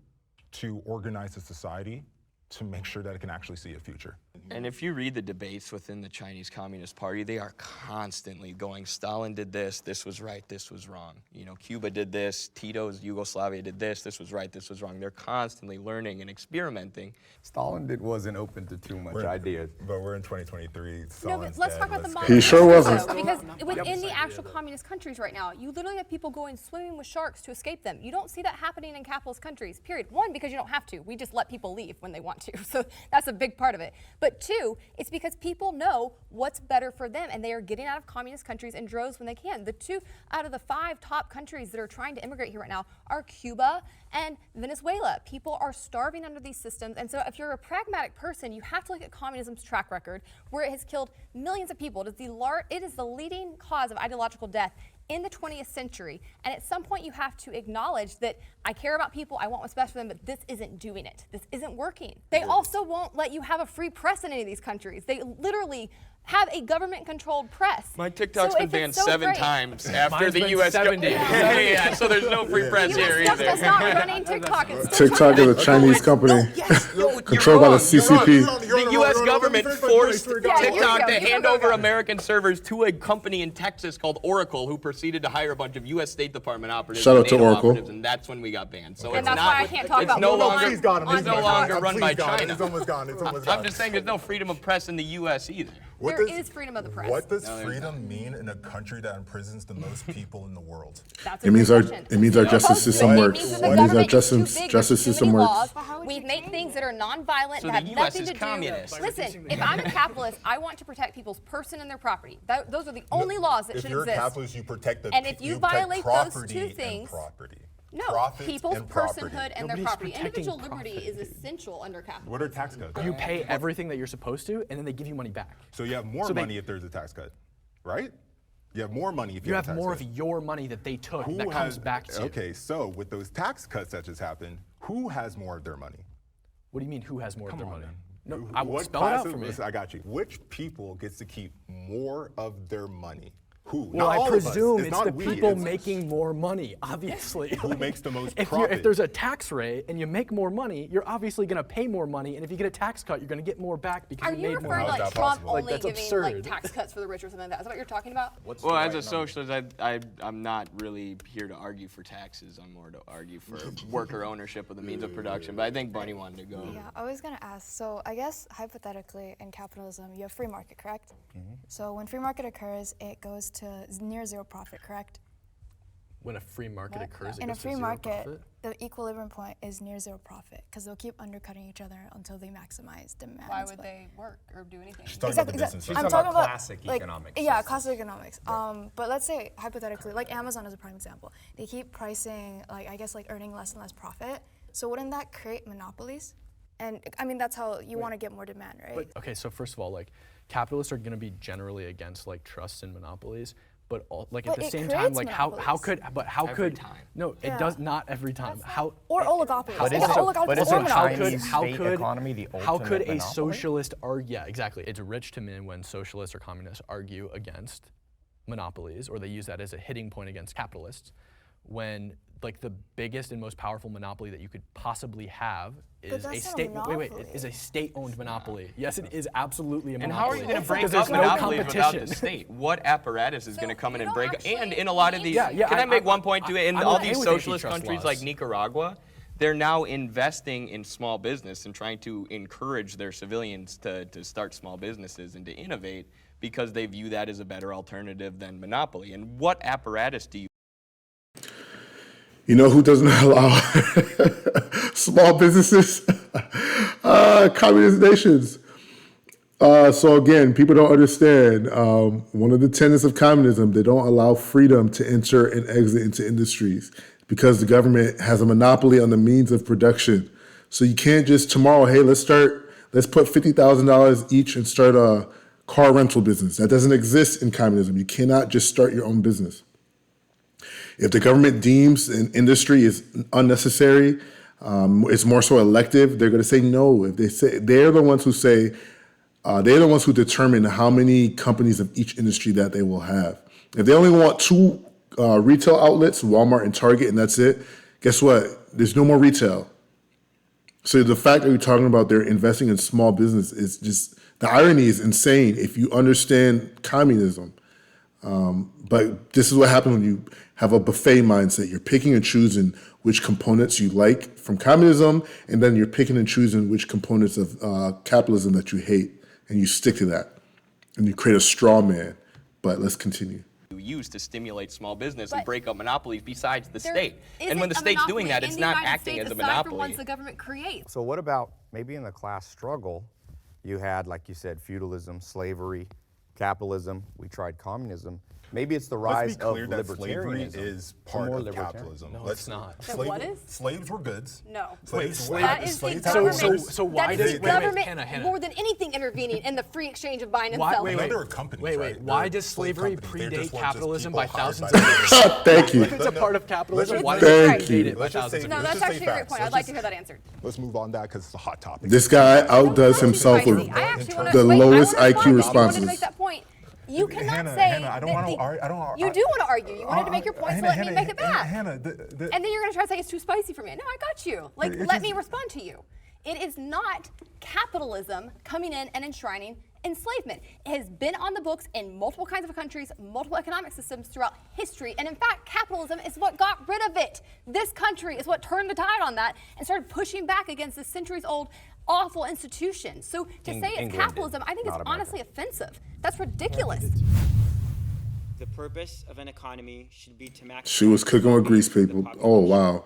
to organize a society to make sure that it can actually see a future? And if you read the debates within the Chinese Communist Party, they are constantly going, Stalin did this was right, this was wrong. You know, Cuba did this, Tito's Yugoslavia did this was right, this was wrong. They're constantly learning and experimenting. Stalin wasn't open to too much ideas. But we're in 2023. No, but Stalin's let's dead, talk about the let's model. go. He sure wasn't. Because within the actual communist countries right now, you literally have people going swimming with sharks to escape them. You don't see that happening in capitalist countries, period. One, because you don't have to. We just let people leave when they want to. So that's a big part of it. But two, it's because people know what's better for them and they are getting out of communist countries in droves when they can. The 2 out of the 5 top countries that are trying to immigrate here right now are Cuba and Venezuela. People are starving under these systems. And so if you're a pragmatic person, you have to look at communism's track record where it has killed millions of people. It is the leading cause of ideological death in the 20th century. And at some point you have to acknowledge that I care about people, I want what's best for them, but this isn't doing it. This isn't working. They also won't let you have a free press in any of these countries. They literally have a government-controlled press. My TikTok's So been if it's banned so 7 great- times after Mine's the been U.S. 70. Yeah, so there's no free press The here US either. government's not running TikTok. It's still TikTok is a Chinese company controlled by the CCP. The U.S. government forced Yeah, TikTok to you hand go. over American servers to a company in Texas called Oracle, who proceeded to hire a bunch of U.S. State Department operatives. Shout and out to NATO Oracle. operatives, and that's when we got banned. So And it's that's not. why I can't talk it's about no mobile longer. he's gone. It's no longer run by China. It's almost gone. It's almost gone. I'm just saying there's no freedom of press in the U.S. either. There is freedom of the press. What does freedom mean in a country that imprisons the most people in the world? That's a It means good our question. it means our justice system It works. means It that the means our government is too justice big, justice there's too system many works. laws. We make things that are non-violent So that the have US nothing is to do. communist. Listen, if I'm a capitalist, I want to protect people's person and their property. Those are the only laws that If should you're exist. a capitalist, you protect the And if you protect violate those property two and things, property. No, Profit people's and property. personhood and their Nobody's property. protecting Individual liberty profit. is essential under capitalism. What are tax cuts? You pay everything that you're supposed to, and then they give you money back. So you have more So they- money if there's a tax cut, right? You have more money if You you have a tax more cut. of your money that they took Who that comes has- back to you. Okay, so with those tax cuts that just happened, who has more of their money? What do you mean, who has more of their Come on, money? man. No, I will What spell it out class for me. listen, I got you. Which people gets to keep more of their money? Who? Well, Not all I of us. presume it's not the we, people it's- making more money, obviously. Who makes the most if profit? there's a tax rate and you make more money, you're obviously going to pay more money, and if you get a tax cut, you're going to get more back because Are you you made more referring to money. like that Trump possible? only Like, that's giving like absurd. tax cuts for the rich or something like that? Is that what you're talking about? Well, as a socialist, I'm not really here to argue for taxes. I'm more to argue for worker ownership of the means of production. But I think Bunny wanted to go. Yeah, I was gonna ask. So I guess hypothetically in capitalism, you have free market, correct? So when free market occurs, it goes to near zero profit, correct? When a free market occurs, it In a goes to free zero market, profit? the equilibrium point is near zero profit because they'll keep undercutting each other until they maximize demand. Why would they work or do anything? She's talking about the business I'm side. talking about classic like, economics Yeah, systems. classic economics. But let's say hypothetically, like Amazon is a prime example. They keep pricing, like I guess, like earning less and less profit. So wouldn't that create monopolies? And I mean, that's how you want to get more demand, right? Okay, so first of all, like capitalists are going to be generally against like trusts and monopolies, but like at But the it same time, creates like how monopolies. Every time. No, Yeah. it does not every time. How Or oligopolies. But It's isn't- oligopolies but or isn't monopolies. Chinese state economy the how could ultimate a monopoly? socialist argue? Yeah, exactly. It's rich to men when socialists or communists argue against monopolies, or they use that as a hitting point against capitalists. When like the biggest and most powerful monopoly that you could possibly have is a that's not a state. Wait, monopoly. is a state-owned monopoly. Yes, it is absolutely a And monopoly. how are you going to break Because up there's no monopolies without the competition. state? What apparatus is So going to come in you and don't break? actually And in a lot of these, Yeah, can I make one point to it? In I'm all okay these with socialist antitrust countries laws. like Nicaragua, they're now investing in small business and trying to encourage their civilians to start small businesses and to innovate because they view that as a better alternative than monopoly. And what apparatus do you? You know who doesn't allow small businesses? Communist nations. So again, people don't understand. One of the tenets of communism, they don't allow freedom to enter and exit into industries because the government has a monopoly on the means of production. So you can't just tomorrow, hey, let's put $50,000 each and start a car rental business. That doesn't exist in communism. You cannot just start your own business. If the government deems an industry is unnecessary, it's more so elective, they're going to say no. If they say they're the ones who say, they're the ones who determine how many companies of each industry that they will have. If they only want 2 retail outlets, Walmart and Target, and that's it, guess what? There's no more retail. So the fact that you're talking about they're investing in small business is just, the irony is insane if you understand communism. But this is what happens when you have a buffet mindset. You're picking and choosing which components you like from communism, and then you're picking and choosing which components of capitalism that you hate, and you stick to that. And you create a straw man. But let's continue. Use to stimulate small business and But break up monopolies besides the There state. And when the isn't a state's doing monopoly that, in it's the not United acting States as a aside from monopoly. ones the government creates. So what about maybe in the class struggle, you had, like you said, feudalism, slavery, capitalism. We tried communism. Maybe it's the rise Let's be clear of that slavery libertarianism. is to part more of libertarian. capitalism. No, it's not. That what is? Slaves were goods. No. Slaves, That is the slaves government. had orders. So why that is does- the wait, government Hannah. more than anything intervening in the free exchange of buying and Why, selling. No, there were companies, wait. right? Why There does were slave slavery companies. They just predate weren't just capitalism people by hired thousands by of the years? government. Thank you. If it's a part of capitalism, why It's does it right. predate it by Let's just thousands say- of No, years? let's that's just actually say a great facts. point. Let's I'd like just- to hear that answered. Let's move on that because it's a hot topic. This guy outdoes himself Crazy. with I actually wanna- the wait, I lowest wanna IQ respond. You wanted responses. to make that point. You cannot Hannah, say Hannah, I don't that wanna the- argue- I don't wanna- You do want to argue. You wanted to make your point, so let me make it back. Hannah, And then you're going to try to say it's too spicy for me. No, I got you. Like, It's let just- me respond to you. It is not capitalism coming in and enshrining enslavement. It has been on the books in multiple kinds of countries, multiple economic systems throughout history, and in fact, capitalism is what got rid of it. This country is what turned the tide on that and started pushing back against this centuries-old awful institution. So to say it's capitalism, I think it's honestly offensive. That's ridiculous. The purpose of an economy should be to maximize. She was cooking with grease, people. Oh, wow.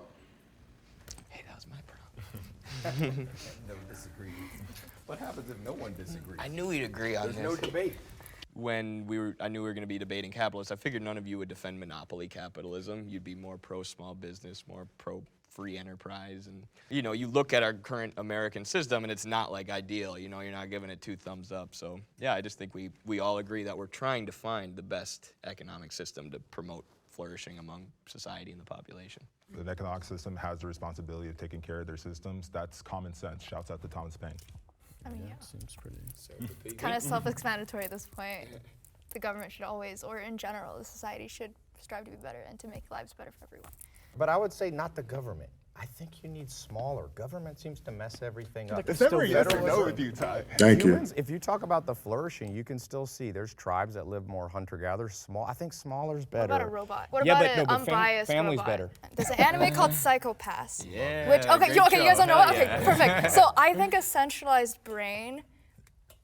Hey, that was my problem. No disagreement. What happens if no one disagrees? I knew we'd agree on There's this. no debate. When I knew we were going to be debating capitalists, I figured none of you would defend monopoly capitalism. You'd be more pro-small business, more pro-free enterprise. And, you know, you look at our current American system, and it's not, like, ideal. You know, you're not giving it 2 thumbs up. So, yeah, I just think we all agree that we're trying to find the best economic system to promote flourishing among society and the population. The economic system has the responsibility of taking care of their systems. That's common sense. Shouts out to Thomas Paine. I mean, yeah. Seems pretty. It's kind of self-explanatory at this point. The government should always, or in general, the society should strive to be better and to make lives better for everyone. But I would say not the government. I think you need smaller. Government seems to mess everything up. It's never yes or no with you, Ty. Thank you. If you talk about the flourishing, you can still see there's tribes that live more hunter-gatherers. Small. I think smaller's better. What about a robot? What Yeah, about but an no, but unbiased family's robot? better. There's an anime called Psychopaths. Yeah, Which okay, great you show. guys don't know? Hell Okay, yeah. perfect. So I think a centralized brain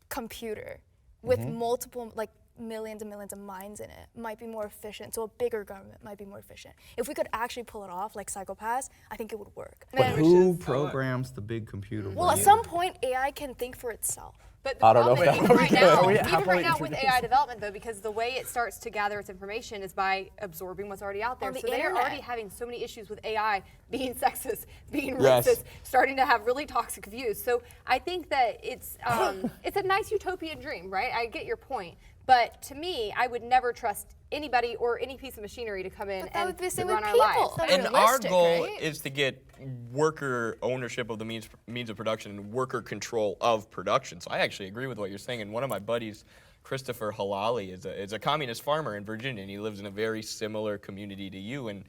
computer with multiple millions and millions of minds in it might be more efficient. So a bigger government might be more efficient. If we could actually pull it off like Psychopaths, I think it would work. But who programs the big computer? Well, at some point, AI can think for itself. But the I don't know problem if is that even right now, we even happily right now with introduced AI development though, because the way it starts to gather its information is by absorbing what's already out there. On the So they're internet. already having so many issues with AI being sexist, being Yes. racist, starting to have really toxic views. So I think that it's a nice utopian dream, right? I get your point. But to me, I would never trust anybody or any piece of machinery to come in But that and would be the same run with our people. lives. That's And our realistic, goal right? is to get worker ownership of the means of production and worker control of production. So I actually agree with what you're saying. And one of my buddies, Christopher Halali, is a communist farmer in Virginia, and he lives in a very similar community to you. And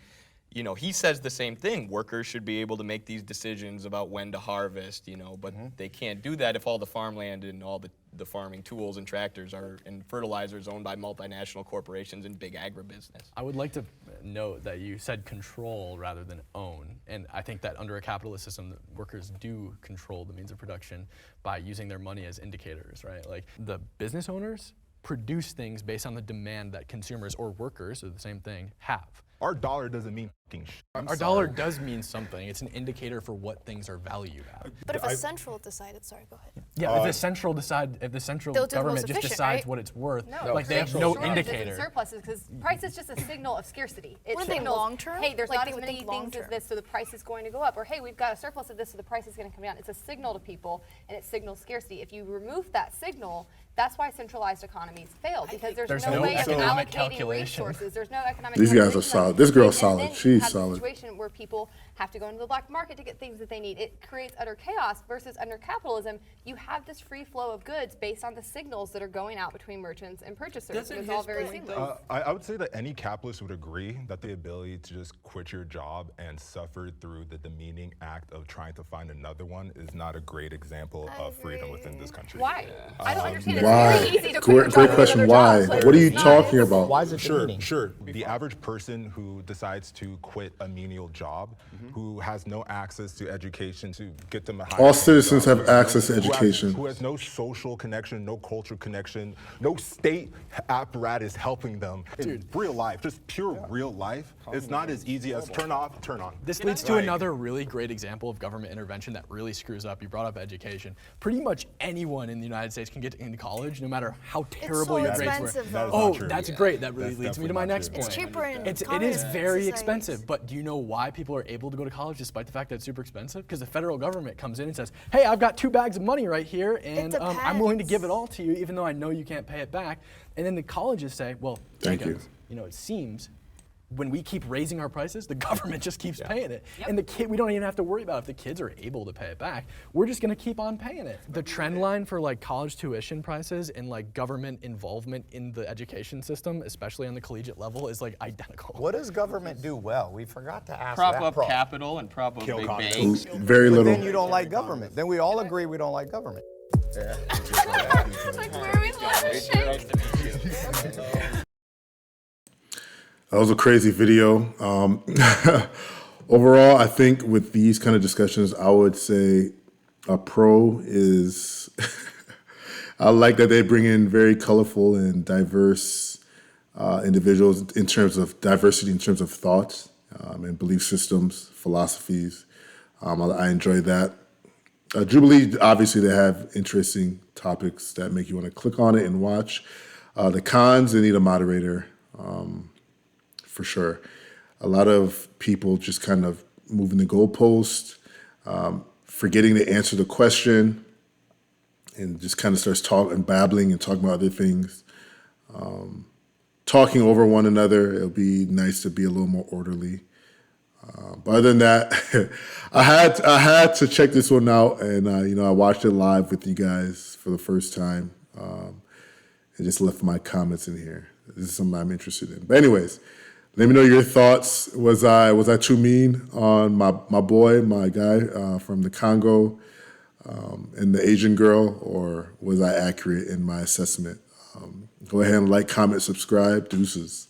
you know, he says the same thing. Workers should be able to make these decisions about when to harvest, you know, but they can't do that if all the farmland and all the farming tools and tractors and fertilizers owned by multinational corporations and big agribusiness. I would like to note that you said control rather than own, and I think that under a capitalist system, workers do control the means of production by using their money as indicators, right? Like the business owners produce things based on the demand that consumers or workers, or the same thing, have. Our dollar doesn't mean fucking shit. Our dollar does mean something. It's an indicator for what things are valued at. But if a central decided, sorry, go ahead. Yeah, if the central They'll do the government most just efficient, decides right? what it's worth, No, like they have create no shortages and indicator. surpluses because price is just a signal of scarcity. It Wouldn't they signals, long-term? hey, there's Like, not they as would many think things as long-term. this, so the price is going to go up. Or hey, we've got a surplus of this, so the price is going to come down. It's a signal to people, and it signals scarcity. If you remove that signal, that's why centralized economies fail, because there's no way of economic allocating calculation. resources. There's no economic These guys are calculation. solid. This girl's And solid. then you She's have the solid. situation where people have to go into the black market to get things that they need. It creates utter chaos versus under capitalism, you have this free flow of goods based on the signals that are going out between merchants and purchasers. And it's all very seamless. I would say that any capitalist would agree that the ability to just quit your job and suffer through the demeaning act of trying to find another one is not a great example of freedom within this country. Why? I don't understand. Why? It's very easy to quit your Great job and question. get Why? another job. What are you It's not- talking about? Why is it Sure, demeaning? sure. The average person who decides to quit a menial job, who has no access to education to get them a high All citizens have access to education. who has no social connection, no cultural connection, no state apparatus helping them in real life, just pure real life. It's not as easy as turn off, turn on. This leads to another really great example of government intervention that really screws up. You brought up education. Pretty much anyone in the United States can get into college, no matter how terrible so your grades expensive, were. though. That is Oh, not true. that's great. That really That's leads me to definitely my not next true. point. It's cheaper in It is communist very societies. expensive, but do you know why people are able to go to college despite the fact that it's super expensive? Because the federal government comes in and says, hey, I've got 2 bags of money right here, and I'm willing to give it all to you, even though I know you can't pay it back. And then the colleges say, well, Thank you. Jacobs, you know, it seems when we keep raising our prices, the government just keeps paying it. And we don't even have to worry about if the kids are able to pay it back. We're just gonna keep on paying it. The trend line for like college tuition prices and like government involvement in the education system, especially on the collegiate level, is like identical. What does government do well? We forgot to ask Prop that. up Prof. capital and prop up Kill big communism. banks. Very But little. then you don't like government. Then we all agree we don't like government. Like, where are we laughing? That was a crazy video. Overall, I think with these kind of discussions, I would say a pro is I like that they bring in very colorful and diverse individuals in terms of diversity, in terms of thoughts and belief systems, philosophies. I enjoy that. Jubilee, obviously, they have interesting topics that make you want to click on it and watch. The cons, they need a moderator, for sure. A lot of people just kind of moving the goalpost, forgetting to answer the question, and just kind of starts talking, babbling and talking about other things. Talking over one another, it'll be nice to be a little more orderly. But other than that, I had to check this one out, and I watched it live with you guys for the first time, and just left my comments in here. This is something I'm interested in. But anyways, let me know your thoughts. Was I too mean on my boy, my guy from the Congo, and the Asian girl, or was I accurate in my assessment? Go ahead and like, comment, subscribe. Deuces.